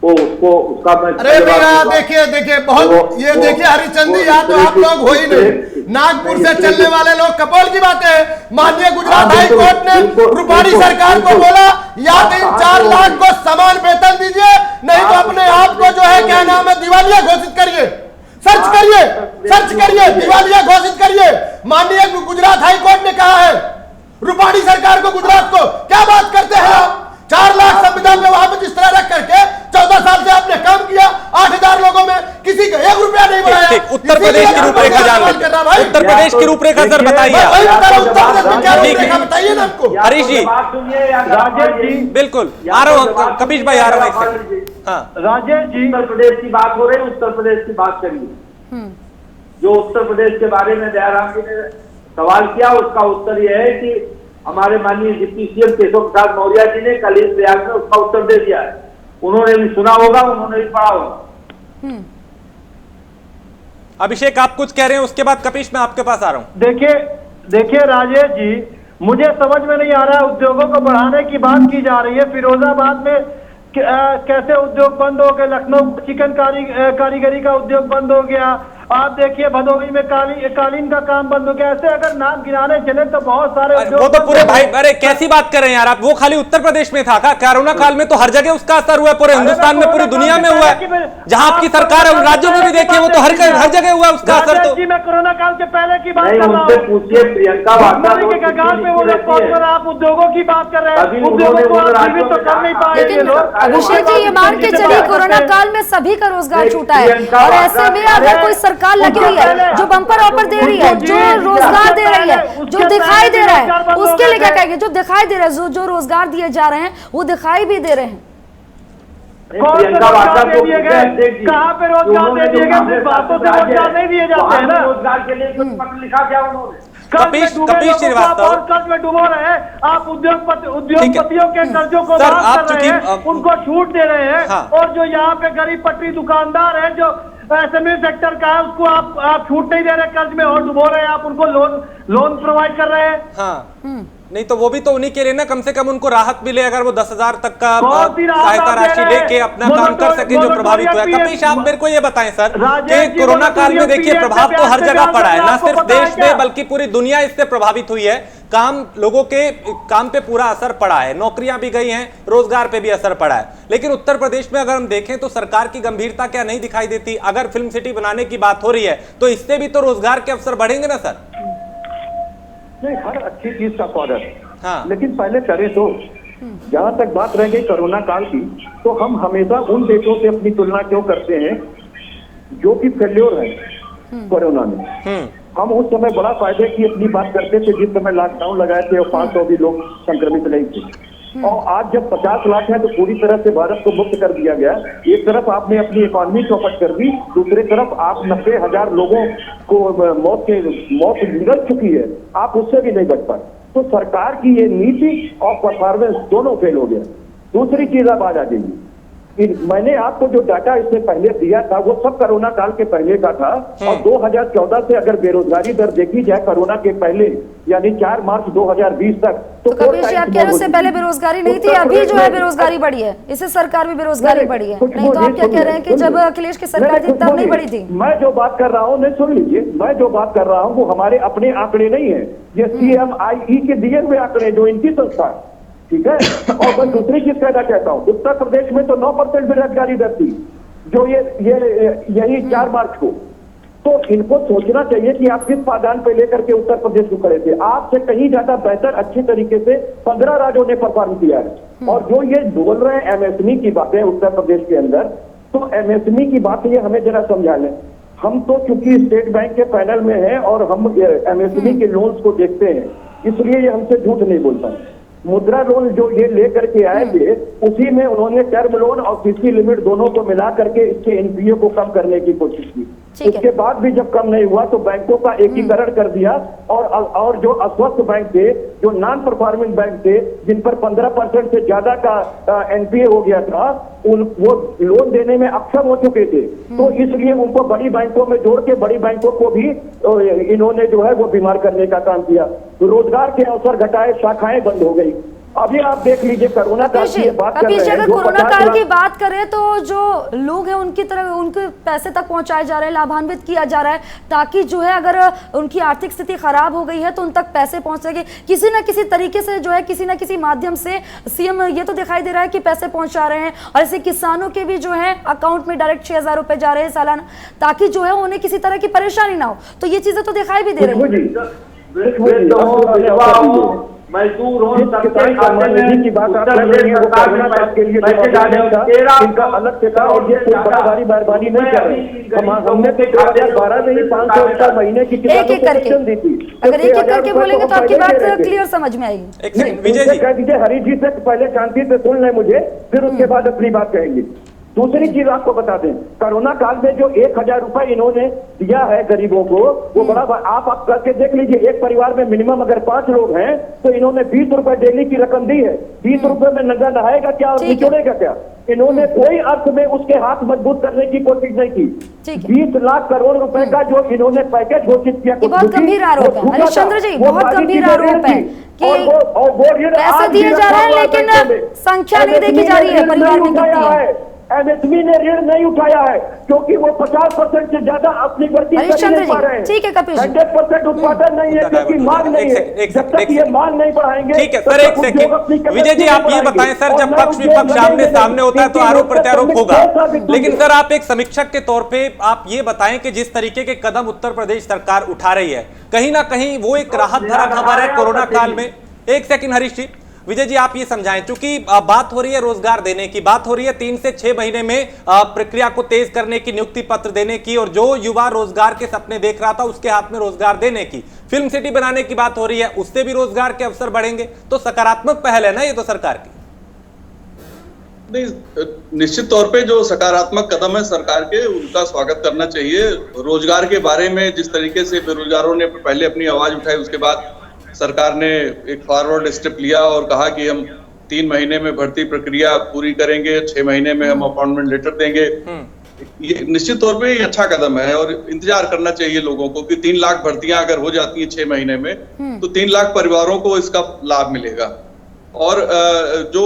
वो, उसका मैं अरे भैया देखिए बहुत ये देखिए हरिचंद जी, या तो आप लोग हो ही नहीं, नागपुर से चलने वाले लोग कपोल की बातें हैं। माननीय गुजरात हाई कोर्ट ने रूपाणी सरकार को बोला या तो इन 4 लाख को समान वेतन दीजिए, नहीं तो अपने आप को जो है क्या नाम है दिवालिया घोषित करिए। सर्च करिए, दिवालिया घोषित करिए। माननीय गुजरात हाई कोर्ट ने कहा है रूपाणी सरकार को, गुजरात को, क्या बात करते हैं आप? 4 लाख संविधान में वहां पर जिस तरह रख करके 14 साल से आपने काम किया, 8000 लोगों में किसी का 1 रुपया नहीं बढ़ाया। उत्तर प्रदेश की रूपरेखा जान लेते हैं, उत्तर प्रदेश की रूपरेखा सर बताइए, बताइए ना हमको। हरीश जी, राजेश जी, बिल्कुल आ रहा हूँ, कपीश भाई आ रहा हूँ। हाँ, राजेश जी, उत्तर प्रदेश की बात हो रही है, उत्तर प्रदेश की बात करिए। जो उत्तर प्रदेश के बारे में दयाराम जी ने सवाल किया, उसका उत्तर यह है कि हमारे माननीय डिप्टी सीएम केशव प्रसाद मौर्य जी ने कल इस प्रयास में उसका उत्तर दे दिया है। उन्होंने भी सुना होगा, उन्होंने भी पढ़ा होगा। अभिषेक आप कुछ कह रहे हैं, उसके बाद कपीश मैं आपके पास आ रहा हूं। देखिए राजेश जी, मुझे समझ में नहीं आ रहा, उद्योगों को बढ़ाने की बात की जा रही है, फिरोजाबाद में कैसे उद्योग बंद हो गए, लखनऊ चिकन कारीगरी का उद्योग बंद हो गया, आप देखिए भदोही में कालीन का काम बंद हो गया। ऐसे अगर नाम गिनाने चले तो बहुत सारे वो तो पूरे भाई, अरे कैसी बात कर रहे हैं यार आप, वो खाली उत्तर प्रदेश में था क्या? कोरोना काल में तो हर जगह उसका असर हुआ है, पूरे हिंदुस्तान में, पूरी दुनिया में हुआ है। जहां आपकी सरकार है उन राज्यों में भी देखिए, वो तो हर जगह हुआ उसका असर। तो मैं कोरोना काल के पहले की बात कर रहा हूँ। पूछिए प्रियंका वाड्रा के कगार पे वो लोग पहुंचकर आप उद्योगों की बात कर रहे हैं, उद्योगों को आप जीवित तो कर नहीं पाए ये लोग। अभिषेक जी, ये मान के चलिए कोरोना काल में सभी का रोजगार छूटा है, और ऐसे में अगर कोई सरकार लगी हुई है जो बम्पर ऑफर दे रही है, जो रोजगार दे रही है, जो दिखाई दे रहा है, उसके लिए क्या कहेंगे? जो दिखाई दे रहा है, जो रोजगार दिए जा रहे हैं वो दिखाई भी दे रहे हैं। प्रियंका वाड्रा को कहाँ पे रोजगार दे दिए गए? बातों से रोजगार नहीं दिए जाते हैं ना। रोजगार के लिए कुछ पत्र लिखा क्या उन्होंने? कपीश श्रीवास्तव, कर्ज में डूबो रहे हैं आप, उद्योगपतियों के कर्जों को माफ कर रहे हैं, उनको छूट दे रहे हैं। और जो यहाँ पे गरीब पटरी दुकानदार है, जो एसएमई सेक्टर का है, उसको आप छूट नहीं दे रहे, कर्ज में और डुबो रहे हैं, आप उनको लोन प्रोवाइड कर रहे हैं। हाँ, नहीं तो वो भी तो उन्हीं के लिए ना, कम से कम उनको राहत मिले, अगर वो 10,000 तक का सहायता राशि लेके अपना काम कर सके जो प्रभावित हुआ है। कपीश, आप मेरे को ये बताएं सर कि कोरोना काल में देखिए प्रभाव तो हर जगह पड़ा है, ना सिर्फ देश में बल्कि पूरी दुनिया इससे प्रभावित हुई है। लोगों के काम पे पूरा असर पड़ा है, नौकरियां भी गई हैं, रोजगार पे भी असर पड़ा है। लेकिन उत्तर प्रदेश में अगर हम देखें तो सरकार की गंभीरता क्या नहीं दिखाई देती? अगर फिल्म सिटी बनाने की बात हो रही है तो इससे भी तो रोजगार के अवसर बढ़ेंगे ना सर? नहीं, हर अच्छी चीज का स्वागत है, हाँ, लेकिन पहले करे तो। जहां तक बात रह गई कोरोना काल की, तो हम हमेशा उन देशों से अपनी तुलना क्यों करते हैं जो कि फेल्योर है कोरोना में। हम उस समय बड़ा फायदे की अपनी बात करते थे जिस समय लॉकडाउन लगाए थे और 500 भी लोग संक्रमित नहीं थे, और आज जब 50 लाख है तो पूरी तरह से भारत को मुक्त कर दिया गया। एक तरफ आपने अपनी इकोनॉमी चौपट कर दी, दूसरी तरफ आप 90,000 लोगों को मौत निकल चुकी है, आप उससे भी नहीं बच पाए। तो सरकार की ये नीति और परफॉर्मेंस दोनों फेल हो गया। दूसरी चीज अब आ जाएगी, मैंने आपको जो डाटा इससे पहले दिया था वो सब कोरोना काल के पहले का था, और 2014 से अगर बेरोजगारी दर देखी जाए कोरोना के पहले यानी 4 मार्च 2020 तक, तो कपीश जी, आप कह रहे हैं उससे पहले बेरोजगारी नहीं थी, अभी जो है बेरोजगारी बढ़ी है, इससे सरकार भी बेरोजगारी बढ़ी है। नहीं तो आप क्या कह रहे हैं कि जब अखिलेश की सरकार थी तब नहीं बढ़ी थी? मैं जो बात कर रहा हूँ, नहीं सुन लीजिए, मैं जो बात कर रहा हूँ वो हमारे अपने आंकड़े नहीं है, ये CMIE के दिए हुए आंकड़े जो इनकी संस्था है, ठीक है। और मैं दूसरी चीज कहना चाहता हूँ, उत्तर प्रदेश में तो 9% बेरोजगारी दर थी जो यही 4 मार्च को। तो इनको सोचना चाहिए कि आप किस पायदान पे लेकर के उत्तर प्रदेश को खड़े थे। आपसे कहीं ज्यादा बेहतर अच्छी तरीके से 15 राज्यों ने परफॉर्म किया है। और जो ये बोल रहे हैं एमएसएमई की बातें उत्तर प्रदेश के अंदर, तो एमएसएमई की बात ये हमें जरा समझा लें। हम तो चूंकि स्टेट बैंक के पैनल में हैं और हम एमएसएमई के लोन्स को देखते हैं, इसलिए ये हमसे झूठ नहीं बोलता। मुद्रा लोन जो ये लेकर के आए थे, उसी में उन्होंने टर्म लोन और सीसी लिमिट दोनों को मिला करके इसके एनपीए को कम करने की कोशिश की। उसके बाद भी जब कम नहीं हुआ तो बैंकों का एकीकरण कर दिया, और जो अस्वस्थ बैंक थे, जो नॉन परफॉर्मिंग बैंक थे, जिन पर 15% से ज्यादा का एनपीए हो गया था, वो लोन देने में अक्षम हो चुके थे। तो इसलिए उनको बड़ी बैंकों में जोड़ के बड़ी बैंकों को भी इन्होंने जो है वो बीमार करने का काम किया। रोजगार के अवसर घटाए, शाखाएं बंद हो गई। अभी आप देख लीजिए कोरोना काल की बात कर रहे हैं, अगर कोरोना काल की बात करें तो जो लोग हैं उनकी तरफ उनके पैसे तक पहुंचाए जा रहे हैं, लाभान्वित किया जा रहा है, ताकि जो है अगर उनकी आर्थिक स्थिति खराब हो गई है तो उन तक पैसे पहुंच सके किसी ना किसी तरीके से, जो है किसी ना किसी माध्यम से। सीएम ये तो दिखाई दे रहा है कि पैसे पहुंचा रहे हैं, और ऐसे किसानों के भी जो है अकाउंट में डायरेक्ट 6,000 रुपए जा रहे हैं सालाना, ताकि जो है उन्हें किसी तरह की परेशानी ना हो। तो ये चीजें तो दिखाई भी दे रही है। मजदूर हो की बात आप कर रहे हैं, वो कोरोना काल के लिए इनका अलग से था, और ये बड़ी मेहरबानी नहीं कर रहे। हमने 2012 में ही 500 रुपया महीने की किसान दी थी। अगर एक एक करके बोलेंगे तो आपकी बात क्लियर समझ में आएगी। विजय जी कह दीजिए, हरीश जी से पहले शांति से सुन लें मुझे, फिर उसके बाद अपनी बात कहेंगे। दूसरी चीज आपको बता दें, कोरोना काल में जो 1,000 रुपए इन्होंने दिया है गरीबों को, वो बड़ा आप करके देख लीजिए। एक परिवार में मिनिमम अगर 5 लोग हैं तो इन्होंने 20 रुपए डेली की रकम दी है। 20 रुपए में नंगा नहाएगा क्या और निचोड़ेगा क्या? इन्होंने कोई अर्थ में उसके हाथ मजबूत करने की कोशिश नहीं की। 20 लाख करोड़ रुपए का जो इन्होंने पैकेज घोषित किया, बहुत गंभीर आरोप है हरिश्चंद्र जी, बहुत गंभीर आरोप है कि पैसे दिए जा रहे हैं लेकिन संख्या नहीं देखी जा रही है परिवार में कितनी है। एमएसएमई ने ऋण नहीं उठाया है क्योंकि वो 50% से ज्यादा अपनी वृद्धि कर हरीश नहीं पा चंद्र रहे हैं। जी, ठीक है कपिल जी। 100% उत्पादन नहीं है क्योंकि मांग नहीं है। जब तक ये मांग नहीं बढ़ाएंगे, ठीक है सर, एक सेकंड विजय जी आप ये बताएं सर, जब पक्ष विपक्ष आमने सामने होता है तो आरोप प्रत्यारोप होगा, लेकिन सर आप एक समीक्षक के तौर पे आप ये बताएं कि जिस तरीके के कदम उत्तर प्रदेश सरकार उठा रही है, कहीं ना कहीं वो एक राहत भरा खबर है कोरोना काल में। एक सेकंड हरीश जी, विजय जी आप ये समझाएं, क्योंकि बात हो रही है रोजगार देने की, बात हो रही है 3 से 6 महीने में प्रक्रिया को तेज करने की, नियुक्ति पत्र देने की, और जो युवा रोजगार के सपने देख रहा था उसके हाथ में रोजगार देने की, फिल्म सिटी बनाने की बात हो रही है, उससे भी रोजगार के अवसर बढ़ेंगे। तो सकारात्मक पहल है ना ये तो सरकार की। नहीं, निश्चित तौर पे जो सकारात्मक कदम है सरकार के, उनका स्वागत करना चाहिए। रोजगार के बारे में जिस तरीके से बेरोजगारों ने पहले अपनी आवाज उठाई, उसके बाद सरकार ने एक फॉरवर्ड स्टेप लिया और कहा कि हम 3 महीने में भर्ती प्रक्रिया पूरी करेंगे, 6 महीने में हम अपॉइंटमेंट लेटर देंगे। ये निश्चित तौर पे ये अच्छा कदम है और इंतजार करना चाहिए लोगों को कि 3 लाख भर्तियां अगर हो जाती हैं 6 महीने में, तो 3 लाख परिवारों को इसका लाभ मिलेगा। और जो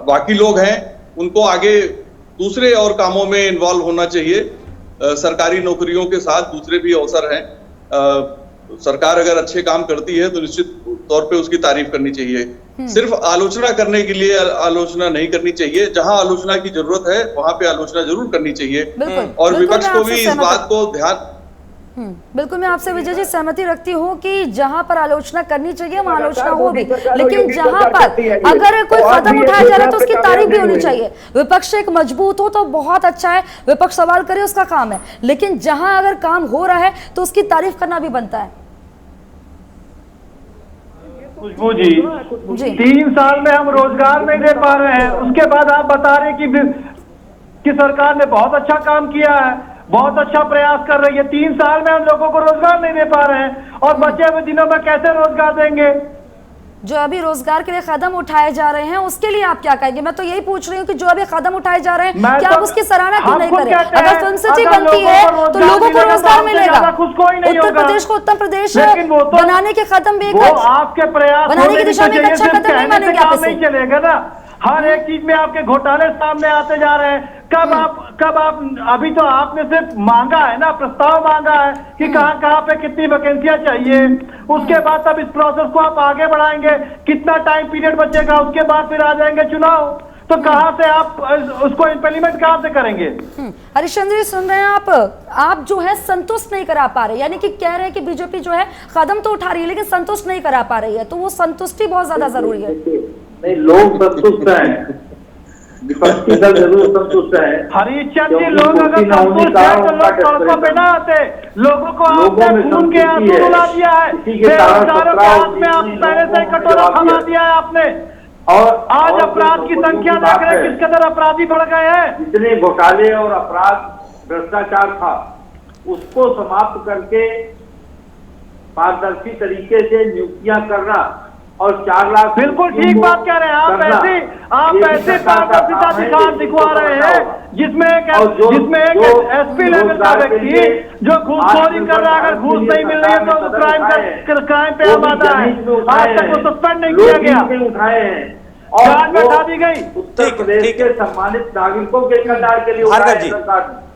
बाकी लोग हैं उनको आगे दूसरे और कामों में इन्वॉल्व होना चाहिए। सरकारी नौकरियों के साथ दूसरे भी अवसर हैं। सरकार अगर अच्छे काम करती है तो निश्चित तौर पे उसकी तारीफ करनी चाहिए। सिर्फ आलोचना करने के लिए आलोचना नहीं करनी चाहिए, जहां आलोचना की जरूरत है वहां पे आलोचना जरूर करनी चाहिए। और विपक्ष को भी इस बात को ध्यान। बिल्कुल मैं आपसे विजय जी सहमति रखती हूँ कि जहां पर आलोचना करनी चाहिए वहां आलोचना हो भी, लेकिन जहां पर अगर कोई कदम उठाया जा रहा है तो उसकी तारीफ भी होनी चाहिए। विपक्ष एक मजबूत हो तो बहुत अच्छा है, विपक्ष सवाल करे उसका काम है, लेकिन जहां अगर काम हो रहा है तो उसकी तारीफ करना भी बनता है। खुशबू जी 3 साल में हम रोजगार नहीं दे पा रहे हैं, उसके बाद आप बता रहे कि सरकार ने बहुत अच्छा काम किया है, बहुत अच्छा प्रयास कर रही है। 3 साल में हम लोगों को रोजगार नहीं दे पा रहे हैं और बचे हुए दिनों में कैसे रोजगार देंगे? जो अभी रोजगार के लिए कदम उठाए जा रहे हैं उसके लिए आप क्या कहेंगे? मैं तो यही पूछ रही हूँ कि जो अभी कदम उठाए जा रहे हैं क्या आप उसकी सराहना क्यों नहीं करें? अगर फिल्म सिटी बनती है तो लोगों को रोजगार मिलेगा। उत्तर प्रदेश को उत्तर प्रदेश बनाने के कदम भी आपके प्रयास बनाने की दिशा में एक अच्छा कदम नहीं मानेंगे आप इसे? चलेगा ना, हर एक चीज में आपके घोटाले सामने आते जा रहे हैं। कब आप अभी तो आपने सिर्फ मांगा है ना, प्रस्ताव मांगा है कि कहां पे कितनी वैकेंसियां चाहिए, उसके बाद तब इस प्रोसेस को आप आगे बढ़ाएंगे, कितना टाइम पीरियड बचेगा, उसके बाद फिर आ जाएंगे चुनाव, तो कहां से आप उसको इम्प्लीमेंट कहां से करेंगे? हरीशचंद्र जी सुन रहे हैं आप जो है संतुष्ट नहीं करा पा रहे, यानी कि कह रहे हैं कि बीजेपी जो है कदम तो उठा रही है लेकिन संतुष्ट नहीं करा पा रही है, तो वो संतुष्टि बहुत ज्यादा जरूरी है। नहीं, लोग संतुष्ट हैं, विपक्षी दल जरूर संतुष्ट है। हरीशचंद्र जी लोग अगर संतुष्ट है तो लोग सड़कों पे ना आते, लोगों को आपने खून के आंसू रुला दिया है, बेरोजगारों के हाथ में आप पहले से कटोरा थमा दिया है आपने, और आज अपराध की संख्या देख रहे हैं किस कदर अपराधी बढ़ गए हैं। जितने घोटाले और अपराध भ्रष्टाचार था उसको समाप्त करके पारदर्शी तरीके से नियुक्तियां करना और 4 लाख। बिल्कुल ठीक बात कह रहे हैं आप ऐसे पारदर्शिता दिखवा रहे हैं जिसमें एक एसपी लेवल का व्यक्ति जो घूसखोरी कर रहा है, अगर घूस नहीं मिल रही है तो क्राइम पे आमादा है, आज तक वो सस्पेंड नहीं किया गया, उठाए हैं जान में उठा दी गई। उत्तर प्रदेश के सम्मानित नागरिकों के कल्याण के लिए भार्गव जी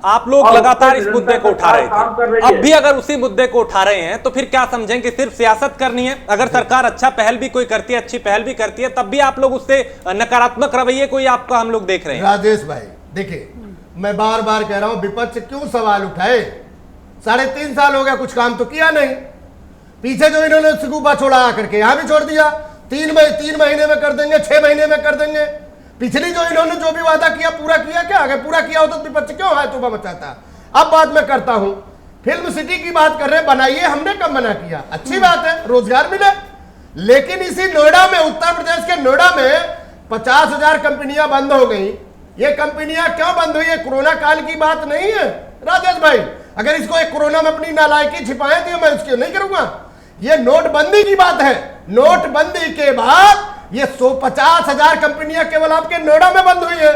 आप लोग लगातार इस मुद्दे को उठा रहे थे, अब भी अगर उसी मुद्दे को उठा रहे हैं तो फिर क्या समझें कि सिर्फ सियासत करनी है? अगर सरकार अच्छा पहल भी कोई करती है, अच्छी पहल भी करती है, तब भी आप लोग उससे नकारात्मक रवैये को ही आपका हम लोग देख रहे हैं। राजेश भाई देखिए, मैं बार बार कह रहा हूं विपक्ष क्यों सवाल उठाए? 3.5 साल हो गया, कुछ काम तो किया नहीं। पीछे जो इन्होंने सिगुबा छोड़ा आकर के यहां भी छोड़ दिया, 3 महीने में कर देंगे, 6 महीने में कर देंगे। पिछली जो इन्होंने जो भी वादा किया पूरा किया क्या? अगर पूरा किया होता तो विपक्ष क्यों है तोबा मचाता? अब बात मैं करता हूं, फिल्म सिटी की बात कर रहे हैं, बनाइए, हमने कब मना किया? अच्छी बात है, रोजगार मिले, लेकिन इसी नोएडा में, उत्तर प्रदेश के नोएडा में 50,000 कंपनियां बंद हो गई। ये कंपनियां क्यों बंद हुई है? कोरोना काल की बात नहीं है राजेश भाई। अगर इसको एक कोरोना में अपनी नालायकी छिपाए तो मैं उसकी नहीं करूंगा। ये नोटबंदी की बात है। नोटबंदी के बाद ये 50,000 कंपनियां केवल आपके नोएडा में बंद हुई है।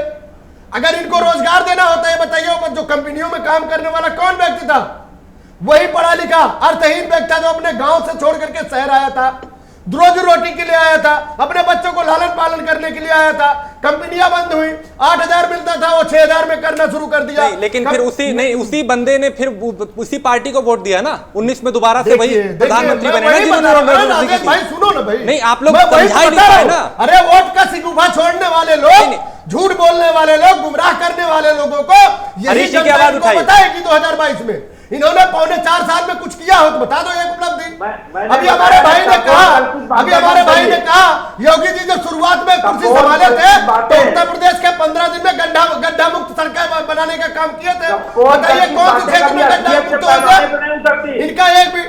अगर इनको रोजगार देना होता है, बताइए जो कंपनियों में काम करने वाला कौन व्यक्ति था? वही पढ़ा लिखा अर्थहीन व्यक्ति था जो अपने गांव से छोड़ करके शहर आया था। रोजी रोटी के लिए आया था, अपने बच्चों को लालन पालन करने के लिए आया था, कंपनियां बंद हुई, 8,000 मिलता था वो 6,000 में करना शुरू कर दिया। लेकिन फिर उसी बंदे ने फिर उसी पार्टी को वोट दिया ना, 19 में दोबारा से वही प्रधानमंत्री बने ना। भाई सुनो ना भाई, नहीं आप लोग समझा ही नहीं पाए ना। अरे वोट का सिगुफा छोड़ने वाले लोग, झूठ बोलने वाले लोग, गुमराह करने वाले लोगों को हरीश जी की आवाज उठाई बताएगी 2022 में इन्होंने 4.25 साल में कुछ किया हो तो बता दो एक उपलब्धि। अभी हमारे भाई ने कहा योगी जी जब शुरुआत में कुर्सी संभाले थे तो उत्तर प्रदेश के 15 दिन में गड्ढा मुक्त सड़कें बनाने का काम किए थे। बताइए कौन से क्षेत्र में गड्ढा मुक्त होगा? इनका एक भी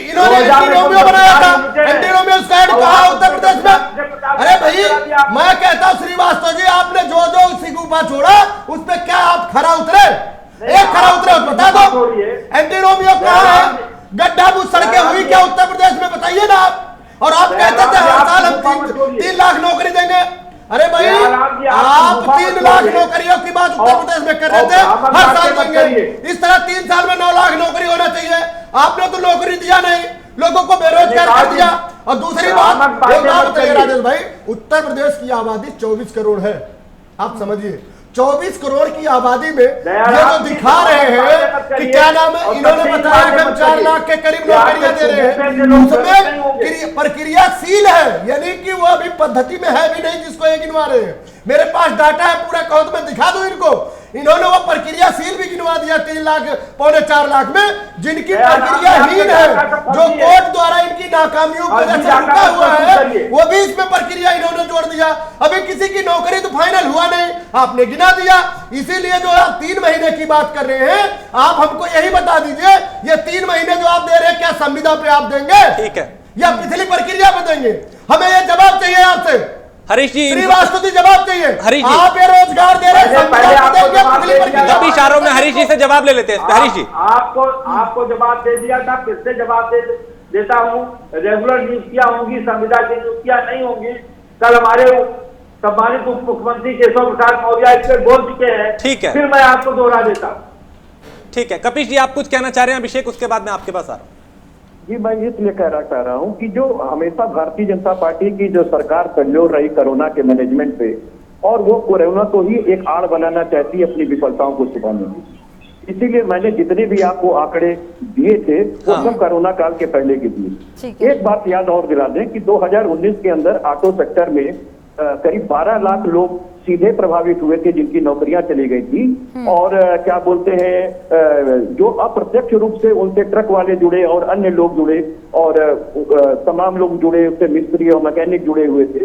इन्होंने एंटी रोमियो बनाया था, एंटी रोमियो स्क्वाड कहा उत्तर प्रदेश में। अरे भाई मैं कहता हूँ श्रीवास्तव जी, आपने जो जो सिगुफा छोड़ा उस पर क्या आप खरा उतरे? एक खरा उतरे बता दो। एंटी रोमियो कहा है? गड्ढा मुक्त सड़कें हुई क्या उत्तर प्रदेश में? बताइए ना आप। और आप कहते थे हर साल हम 3 लाख नौकरी देंगे। अरे भाई आप 3 लाख नौकरियों की बात उत्तर प्रदेश में कर रहे थे, हर साल देंगे। इस तरह 3 साल में 9 लाख नौकरी होना चाहिए। आपने तो नौकरी दिया नहीं, लोगों को बेरोजगार कर दिया। और दूसरी बात बताइए राजेश भाई, उत्तर प्रदेश की आबादी 24 करोड़ है। आप समझिए 24 करोड़ की आबादी में ये जो दिखा रहे हैं कि क्या नाम है, इन्होंने बताया कि हम 4 लाख के करीब नौकरियां दे रहे हैं, उसमें प्रक्रियाशील है, यानी कि वो अभी पद्धति में है भी नहीं जिसको ये गिनवा रहे हैं। मेरे पास डाटा है पूरा, कहो तो मैं दिखा दूं इनको। इन्होंने वो प्रक्रियाशील भी गिनवा दिया 3 लाख 4.25 लाख में, जिनकी प्रक्रियाहीन है, जो कोर्ट द्वारा इनकी नाकामियों की वजह से रुका हुआ है, वो भी इसमें प्रक्रिया इन्होंने जोड़ दिया। अभी किसी की नौकरी तो फाइनल हुआ नहीं, आपने गिना दिया। इसीलिए जो आप 3 महीने की बात कर रहे हैं, आप हमको यही बता दीजिए ये 3 महीने जो आप दे रहे हैं क्या संविदा पे आप देंगे? ठीक है, या पिछली प्रक्रिया पे देंगे? हमें ये जवाब चाहिए आपसे हरीश जी। श्रीवास्तव जी जवाब चाहिए। हरीश जी आप ये रोजगार दे रहे हैं, इशारों में हरीश जी से जवाब ले लेते हैं। हरीश जी आपको जवाब दे दिया था, फिर से जवाब देता हूँ। रेगुलर नियुक्तियां होंगी, संविदा की नियुक्तियां नहीं होंगी। कल हमारे सम्मानित उप मुख्यमंत्री केशव प्रसाद मौर्य इस पर बोल चुके हैं। ठीक है, फिर मैं आपको दोहरा देता हूँ। ठीक है कपिश जी, आप कुछ कहना चाह रहे हैं अभिषेक, उसके बाद मैं आपके पास आ रहा हूँ। जी मैं इसलिए कहना चाह रहा हूं कि जो हमेशा भारतीय जनता पार्टी की जो सरकार कमजोर रही कोरोना के मैनेजमेंट पे, और वो कोरोना को ही एक आड़ बनाना चाहती है अपनी विफलताओं को छुपाने की। इसीलिए मैंने जितने भी आपको आंकड़े दिए थे वो सब कोरोना काल के पहले के दिए। एक बात याद और दिला दें कि 2019 के अंदर ऑटो सेक्टर में करीब 12 लाख लोग सीधे प्रभावित हुए थे जिनकी नौकरियां चली गई थी। और क्या बोलते हैं, जो अप्रत्यक्ष रूप से उनसे ट्रक वाले जुड़े और अन्य लोग जुड़े और तमाम लोग जुड़े, उससे मिस्त्री और मैकेनिक जुड़े हुए थे,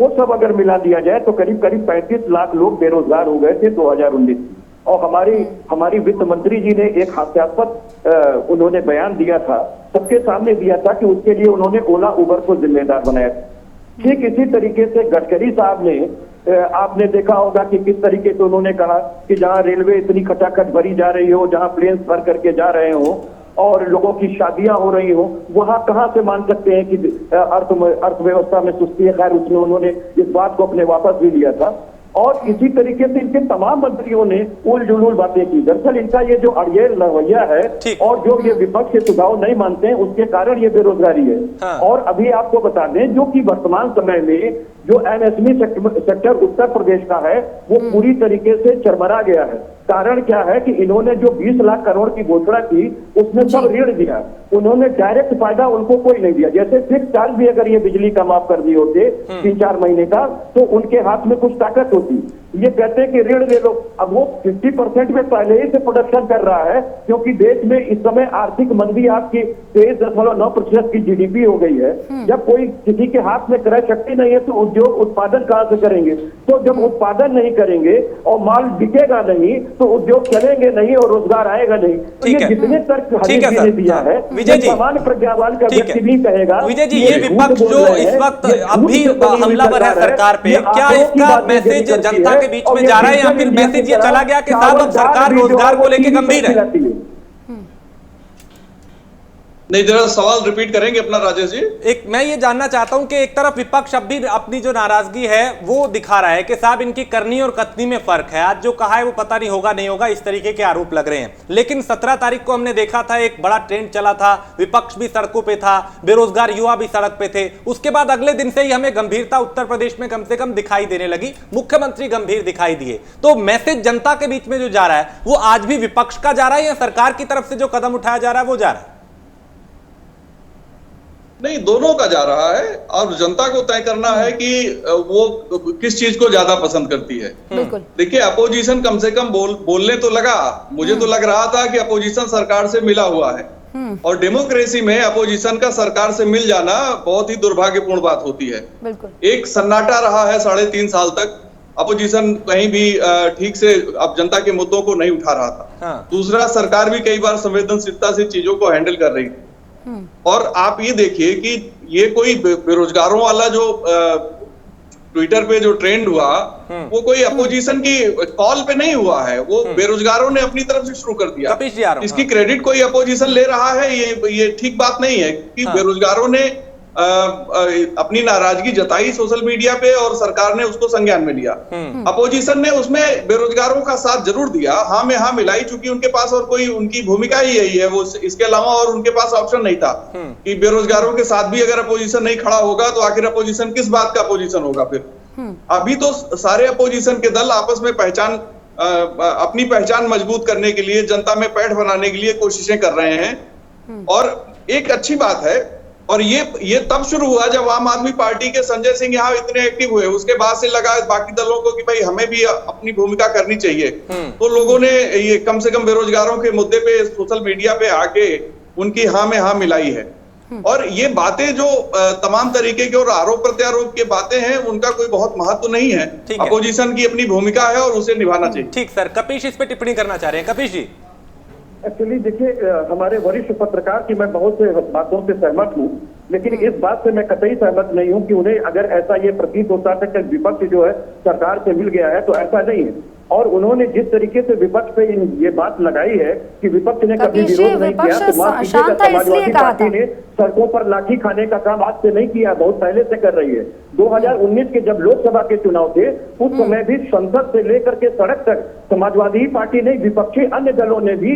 वो सब अगर मिला दिया जाए तो करीब 35 लाख लोग बेरोजगार हो गए थे 2019 में। और हमारी वित्त मंत्री जी ने एक हास्यास्पद उन्होंने बयान दिया था, सबके सामने दिया था कि उसके लिए उन्होंने ओला उबर को जिम्मेदार बनाया था। ठीक इसी तरीके से गडकरी साहब ने, आपने देखा होगा कि किस तरीके से उन्होंने कहा कि जहां रेलवे इतनी खचाखच भरी जा रही हो, जहां प्लेन्स भर करके जा रहे हो और लोगों की शादियां हो रही हो, वहां कहां से मान सकते हैं कि अर्थव्यवस्था में सुस्ती है। खैर उसमें उन्होंने इस बात को अपने वापस भी लिया था। और इसी तरीके से इनके तमाम मंत्रियों ने उल जुलूल बातें की। दरअसल इनका ये जो अड़ियल रवैया है और जो ये विपक्ष के सुझाव नहीं मानते हैं, उसके कारण ये बेरोजगारी है। हाँ। और अभी आपको बता दें जो कि वर्तमान समय में जो एमएसएमई सेक्टर उत्तर प्रदेश का है वो पूरी तरीके से चरमरा गया है। कारण क्या है कि इन्होंने जो 20 लाख करोड़ की घोषणा की उसमें सब ऋण दिया, उन्होंने डायरेक्ट फायदा उनको कोई नहीं दिया। जैसे फिक्स चार्ज भी अगर ये बिजली का माफ कर दिए होते 3-4 महीने का तो उनके हाथ में कुछ ताकत होती। ये कहते हैं कि ऋण ले लो, अब वो 50% में पहले ही से प्रोडक्शन कर रहा है क्योंकि देश में इस समय आर्थिक मंदी आपकी 23.9% की जीडीपी हो गई है। जब कोई किसी के हाथ में क्रय शक्ति नहीं है तो उद्योग उत्पादन कहां से करेंगे? तो जब उत्पादन नहीं करेंगे और माल बिकेगा नहीं तो उद्योग चलेंगे नहीं और रोजगार आएगा नहीं। तो ये जितने तर्क हरीश जी ने दिया है, सामान्य प्रज्ञावान का व्यक्ति भी कहेगा। विजय जी, ये विपक्ष जो इस वक्त अभी हमलावर है सरकार पे, क्या इसका मैसेज जनता के बीच में जा रहा है या फिर मैसेज ये चला गया कि साहब अब सरकार रोजगार को लेकर गंभीर है? नहीं, जरा सवाल रिपीट करेंगे अपना राजेश जी। एक मैं ये जानना चाहता हूं कि एक तरफ विपक्ष अब भी अपनी जो नाराजगी है वो दिखा रहा है कि साहब इनकी करनी और कथनी में फर्क है, आज जो कहा है वो पता नहीं होगा नहीं होगा, इस तरीके के आरोप लग रहे हैं। लेकिन 17 तारीख को हमने देखा था, एक बड़ा ट्रेंड चला था, विपक्ष भी सड़कों पे था, बेरोजगार युवा भी सड़क पे थे। उसके बाद अगले दिन से ही हमें गंभीरता उत्तर प्रदेश में कम से कम दिखाई देने लगी, मुख्यमंत्री गंभीर दिखाई दिए। तो मैसेज जनता के बीच में जो जा रहा है वो आज भी विपक्ष का जा रहा है या सरकार की तरफ से जो कदम उठाया जा रहा है वो जा रहा है? नहीं, दोनों का जा रहा है और जनता को तय करना है कि वो किस चीज को ज्यादा पसंद करती है। बिल्कुल। देखिए, अपोजिशन कम से कम बोलने तो लगा, मुझे तो लग रहा था कि अपोजिशन सरकार से मिला हुआ है, और डेमोक्रेसी में अपोजिशन का सरकार से मिल जाना बहुत ही दुर्भाग्यपूर्ण बात होती है। बिल्कुल। एक सन्नाटा रहा है 3.5 साल तक, अपोजिशन कहीं भी ठीक से अब जनता के मुद्दों को नहीं उठा रहा था। दूसरा, सरकार भी कई बार संवेदनशीलता से चीजों को हैंडल कर रही थी। और आप ये देखिए कि ये कोई बेरोजगारों वाला जो ट्विटर पे जो ट्रेंड हुआ वो कोई अपोजिशन की कॉल पे नहीं हुआ है, वो बेरोजगारों ने अपनी तरफ से शुरू कर दिया। इसकी क्रेडिट कोई अपोजिशन ले रहा है, ये ठीक बात नहीं है कि बेरोजगारों ने अपनी नाराजगी जताई सोशल मीडिया पे और सरकार ने उसको संज्ञान में लिया। अपोजिशन ने उसमें बेरोजगारों का साथ जरूर दिया, हाँ में हाँ मिलाई, चूंकि उनके पास और कोई उनकी भूमिका ही यही है, वो इसके अलावा और उनके पास ऑप्शन नहीं था कि बेरोजगारों के साथ भी अगर अपोजिशन नहीं खड़ा होगा तो आखिर अपोजिशन किस बात का अपोजिशन होगा फिर। अभी तो सारे अपोजिशन के दल आपस में अपनी पहचान मजबूत करने के लिए, जनता में पैठ बनाने के लिए कोशिशें कर रहे हैं, और एक अच्छी बात है। और ये तब शुरू हुआ जब आम आदमी पार्टी के संजय सिंह यहाँ इतने एक्टिव हुए, उसके बाद से लगा बाकी दलों को कि भाई हमें भी अपनी भूमिका करनी चाहिए। तो लोगों ने ये कम से कम बेरोजगारों के मुद्दे पे सोशल मीडिया पे आके उनकी हाँ में हाँ मिलाई है। और ये बातें जो तमाम तरीके के और आरोप प्रत्यारोप की बातें हैं, उनका कोई बहुत महत्व नहीं है। अपोजिशन की अपनी भूमिका है और उसे निभाना चाहिए। ठीक सर, कपीश इस पे टिप्पणी करना चाह रहे हैं। कपीश जी। एक्चुअली देखिए, हमारे वरिष्ठ पत्रकार की मैं बहुत से बातों से सहमत हूँ, लेकिन इस बात से मैं कतई सहमत नहीं हूँ कि उन्हें अगर ऐसा ये प्रतीत होता है कि विपक्ष जो है सरकार से मिल गया है, तो ऐसा नहीं है। और उन्होंने जिस तरीके से विपक्ष पे ये बात लगाई है कि विपक्ष ने कभी विरोध नहीं किया, तो समाजवादी पार्टी ने सड़कों पर लाठी खाने का काम आज से नहीं किया, बहुत पहले से कर रही है। 2019 के जब लोकसभा के चुनाव थे उस समय भी संसद से लेकर के सड़क तक समाजवादी पार्टी ने, विपक्षी अन्य दलों ने भी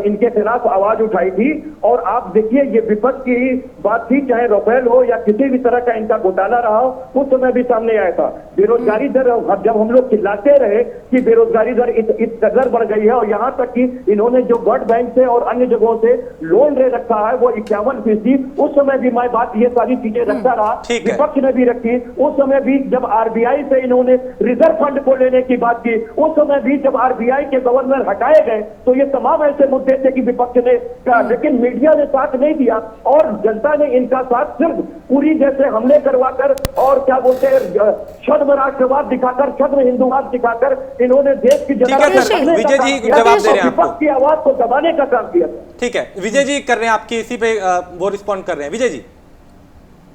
इनके खिलाफ आवाज उठाई थी। और आप देखिए, ये विपक्ष की बात थी, चाहे राफेल हो या किसी भी तरह का इनका घोटाला रहा हो, उस समय भी सामने आया था। बेरोजगारी दर जब हम लोग चिल्लाते रहे कि बेरोजगारी दर इस कदर बढ़ गई है, और यहाँ तक कि इन्होंने जो वर्ल्ड बैंक से और अन्य जगहों से लोन ले रखा है वो 51%, उस समय भी मैं बात ये सारी चीजें रखता रहा, विपक्ष ने भी रखी। उस समय भी जब आरबीआई से इन्होंने रिजर्व फंड को लेने की बात की, उस समय भी जब आरबीआई के गवर्नर हटाए गए, तो ये तमाम ऐसे मुद्दे थे कि विपक्ष ने कहा, लेकिन मीडिया ने साथ नहीं दिया और जनता ने इनका साथ सिर्फ पूरी जैसे हमले करवाकर और क्या बोलते हैं छद्म राष्ट्रवाद दिखाकर, छद्म हिंदुवाद दिखाकर इन्होंने देश की जनता विजय जी जवाब दे रहे हैं, विपक्ष की आवाज को दबाने का काम किया। ठीक है, विजय जी कर रहे हैं आपकी इसी पे वो रिस्पॉन्ड कर रहे हैं। विजय जी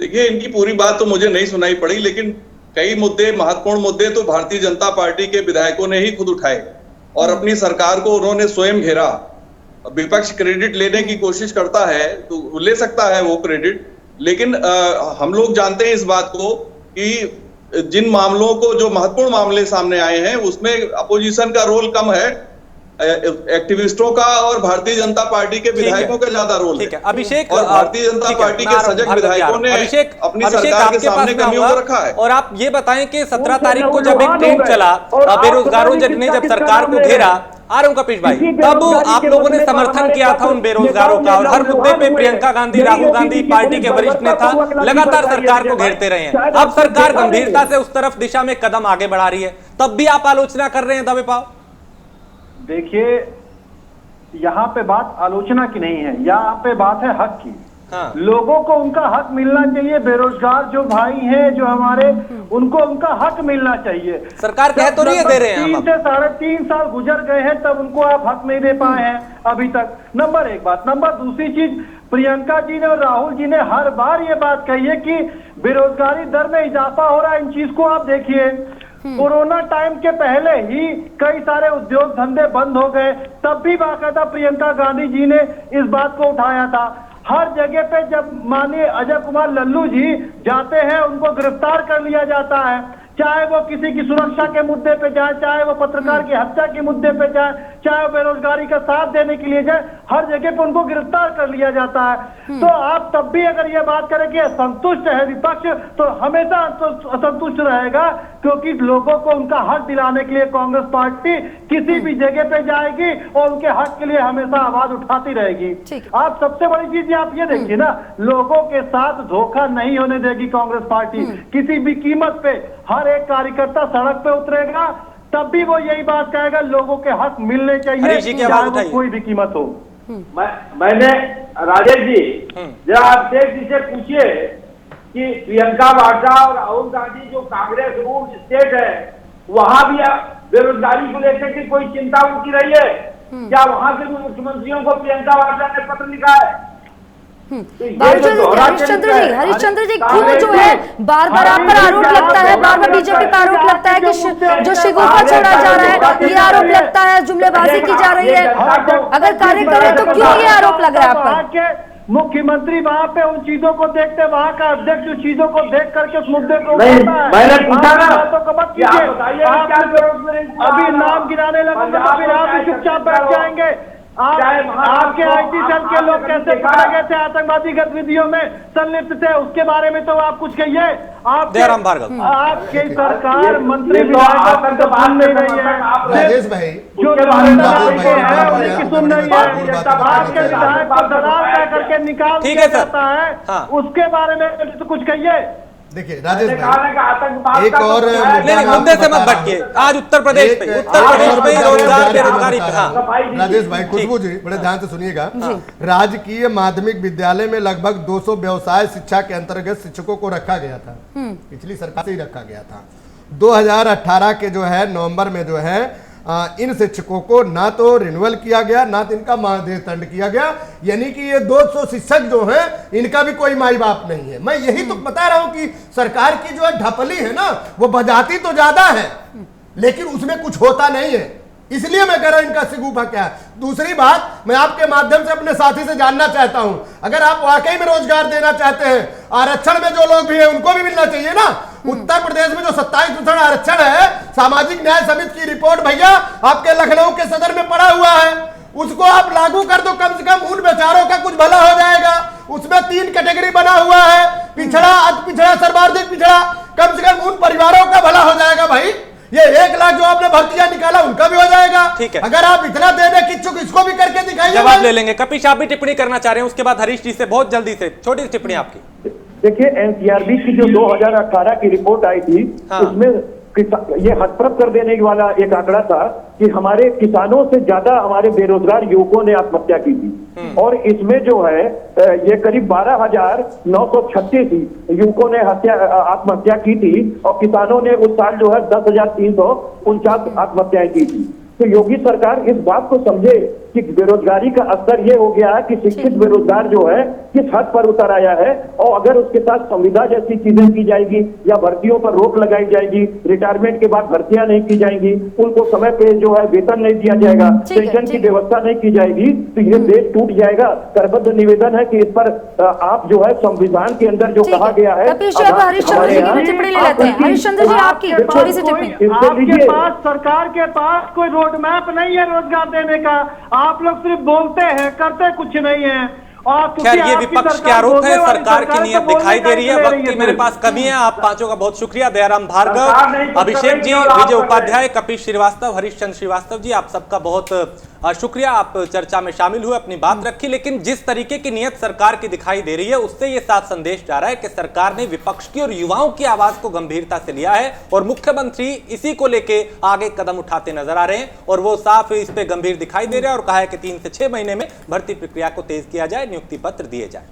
देखिए, इनकी पूरी बात तो मुझे नहीं सुनाई पड़ी, लेकिन कई मुद्दे, महत्वपूर्ण मुद्दे तो भारतीय जनता पार्टी के विधायकों ने ही खुद उठाए और अपनी सरकार को उन्होंने स्वयं घेरा। विपक्ष क्रेडिट लेने की कोशिश करता है तो ले सकता है वो क्रेडिट, लेकिन हम लोग जानते हैं इस बात को कि जिन मामलों को, जो महत्वपूर्ण मामले सामने आए हैं, उसमें अपोजिशन का रोल कम है, एक्टिविस्टों का और भारतीय जनता पार्टी के विधायकों का ज्यादा रोल है। अभिषेक, और भारतीय जनता पार्टी के सजग विधायकों ने अपनी सरकार के सामने कमियों को रखा है। और आप ये बताएं कि 17 तारीख को जब एक ट्रेंड चला बेरोजगारों ने जब सरकार को घेरा, आ रहा हूं कपीश भाई, तब आप लोगों ने समर्थन किया था उन बेरोजगारों का, और हर मुद्दे पे प्रियंका गांधी, राहुल गांधी, पार्टी के वरिष्ठ नेता लगातार सरकार को घेरते रहे हैं। अब सरकार गंभीरता से उस तरफ दिशा में कदम आगे बढ़ा रही है, तब भी आप आलोचना कर रहे हैं दबे पाव। देखिए, यहाँ पे बात आलोचना की नहीं है, यहाँ पे बात है हक की। हाँ। लोगों को उनका हक मिलना चाहिए। बेरोजगार जो भाई हैं, जो हमारे, उनको उनका हक मिलना चाहिए। सरकार कह तो नहीं दे रहे हैं। 3 से 3.5 साल गुजर गए हैं, तब उनको आप हक नहीं दे पाए हैं अभी तक। नंबर 1 बात। नंबर दूसरी चीज, प्रियंका जी ने और राहुल जी ने हर बार ये बात कही है कि बेरोजगारी दर में इजाफा हो रहा है। इन चीज को आप देखिए, कोरोना टाइम के पहले ही कई सारे उद्योग धंधे बंद हो गए, तब भी बाकायदा प्रियंका गांधी जी ने इस बात को उठाया था। हर जगह पे जब माननीय अजय कुमार लल्लू जी जाते हैं उनको गिरफ्तार कर लिया जाता है, चाहे वो किसी की सुरक्षा के मुद्दे पे जाए, चाहे वो पत्रकार की हत्या के मुद्दे पे जाए, चाहे वो बेरोजगारी का साथ देने के लिए जाए, हर जगह पे उनको गिरफ्तार कर लिया जाता है। तो आप तब भी अगर ये बात करें कि असंतुष्ट है विपक्ष, तो हमेशा असंतुष्ट रहेगा, क्योंकि लोगों को उनका हक दिलाने के लिए कांग्रेस पार्टी किसी भी जगह पे जाएगी और उनके हक के लिए हमेशा आवाज उठाती रहेगी। आप सबसे बड़ी चीज आप ये देखिए ना, लोगों के साथ धोखा नहीं होने देगी कांग्रेस पार्टी किसी भी कीमत पे। हर एक कार्यकर्ता सड़क पे उतरेगा, तब भी वो यही बात कहेगा लोगों के हक मिलने चाहिए, चाहे वो कोई भी कीमत हो। मैंने राजेश जी जरा आप शेख जी से पूछिए कि प्रियंका वाड्रा और राहुल गांधी जो कांग्रेस रूल स्टेट है, वहां भी बेरोजगारी को लेकर के कोई चिंता उनकी रही है क्या? वहां के मुख्यमंत्रियों को प्रियंका वाड्रा ने पत्र लिखा है? हरिश्चंद्र जी क्यों जो है बार बार आप पर आरोप लगता है, बार बार बीजेपी पर आरोप लगता है कि जो शिगुफा छोड़ा जा रहा है, ये आरोप लगता है जुमलेबाजी की जा रही है। अगर कार्य करें तो क्यों ये आरोप लग रहा है आप पर? मुख्यमंत्री वहाँ पे उन चीजों को देखते, वहाँ का अध्यक्ष उन चीजों को देख करके उस मुद्दे को मैंने पूछा ना, तो मत कीजिए। अभी नाम गिराने लगेंगे तो फिर आप भी चुपचाप बैठ जाएंगे। आपके आईटी सेल के लोग कैसे पकड़े गए थे, आतंकवादी गतिविधियों में संलिप्त थे, उसके बारे में तो आप कुछ कहिए। आपकी सरकार मंत्री राजेश भाई जो उनकी सुन रही है, आपके विधायक को दलाल कह करके निकाल दिया जाता है, उसके बारे में तो कुछ कहिए। देखिए राजेश भाई एक और मुद्दे से मत भटकिए। आज उत्तर प्रदेश में रोजगार बेरोजगारी पे राजेश भाई, खुशबू जी बड़े ध्यान से सुनिएगा। राजकीय माध्यमिक विद्यालय में लगभग 200 व्यवसाय शिक्षा के अंतर्गत शिक्षकों को रखा गया था, पिछली सरकार से ही रखा गया था। 2018 के जो है नवंबर में जो है इन शिक्षकों को ना तो रिन्यूअल किया गया, ना तो इनका मानदेय दंड किया गया, यानी कि ये 200 शिक्षक जो हैं इनका भी कोई माई बाप नहीं है। मैं यही तो बता रहा हूं कि सरकार की जो है ढपली है ना, वो बजाती तो ज्यादा है लेकिन उसमें कुछ होता नहीं है, इसलिए मैं कह रहा हूं इनका शिगुफा क्या है। दूसरी बात, मैं आपके माध्यम से अपने साथी से जानना चाहता हूं, अगर आप वाकई में रोजगार देना चाहते हैं, आरक्षण में जो लोग भी हैं उनको भी मिलना चाहिए ना। उत्तर प्रदेश में जो 27% आरक्षण है, सामाजिक न्याय समिति की रिपोर्ट भैया आपके लखनऊ के सदर में पड़ा हुआ है, उसको आप लागू कर दो, कम से कम उन बेचारों का कुछ भला हो जाएगा। उसमें 3 कैटेगरी बना हुआ है, पिछड़ा, अति पिछड़ा, सर्वाधिक पिछड़ा, कम से कम उन परिवारों का भला हो जाएगा भाई। ये 1 लाख जो आपने भर्तियां निकाला उनका भी हो जाएगा। ठीक है, अगर आप इतना दे दे किच्चू, इसको भी करके दिखाइए। जवाब ले लेंगे। कपिश आप भी टिप्पणी करना चाह रहे हैं, उसके बाद हरीश जी से बहुत जल्दी से छोटी सी टिप्पणी आपकी। देखिए एनसीआरबी की जो 2018 की रिपोर्ट आई थी, उसमें ये हतप्रभ कर देने वाला एक आंकड़ा था कि हमारे किसानों से ज्यादा हमारे बेरोजगार युवकों ने आत्महत्या की थी, और इसमें जो है ये करीब 12,936 युवकों ने आत्महत्या की थी, और किसानों ने उस साल जो है 10,349 आत्महत्याएं की थी। तो योगी सरकार इस बात को समझे कि बेरोजगारी का स्तर ये हो गया है कि शिक्षित बेरोजगार जो है किस हद पर उतर आया है, और अगर उसके साथ संविदा जैसी चीजें की जाएगी या भर्तियों पर रोक लगाई जाएगी, रिटायरमेंट के बाद भर्तियां नहीं की जाएंगी, उनको समय पे जो है वेतन नहीं दिया जाएगा, पेंशन की व्यवस्था नहीं की जाएगी, तो ये देश टूट जाएगा। करबद्ध निवेदन है कि इस पर आप जो है संविधान के अंदर जो कहा गया है, आपके पास सरकार के पास कोई रोड मैप नहीं है रोजगार देने का, आप लोग सिर्फ बोलते हैं, करते कुछ नहीं है। खैर ये विपक्ष के आरोप है, सरकार की नीयत दिखाई दे रही है। वक्त की मेरे पास कमी है। आप पांचों का बहुत शुक्रिया, दयाराम भार्गव, अभिषेक जी, विजय उपाध्याय, कपिश श्रीवास्तव, हरीशचंद्र श्रीवास्तव जी, आप सबका बहुत शुक्रिया। आप चर्चा में शामिल हुए, अपनी बात रखी। लेकिन जिस तरीके की नीयत सरकार की दिखाई दे रही है, उससे ये साफ संदेश जा रहा है कि सरकार ने विपक्ष की और युवाओं की आवाज को गंभीरता से लिया है, और मुख्यमंत्री इसी को लेके आगे कदम उठाते नजर आ रहे हैं, और वो साफ इस पे गंभीर दिखाई दे रहे हैं, और कहा है कि 3 से 6 महीने में भर्ती प्रक्रिया को तेज किया जाए, नियुक्ति पत्र दिए जाए।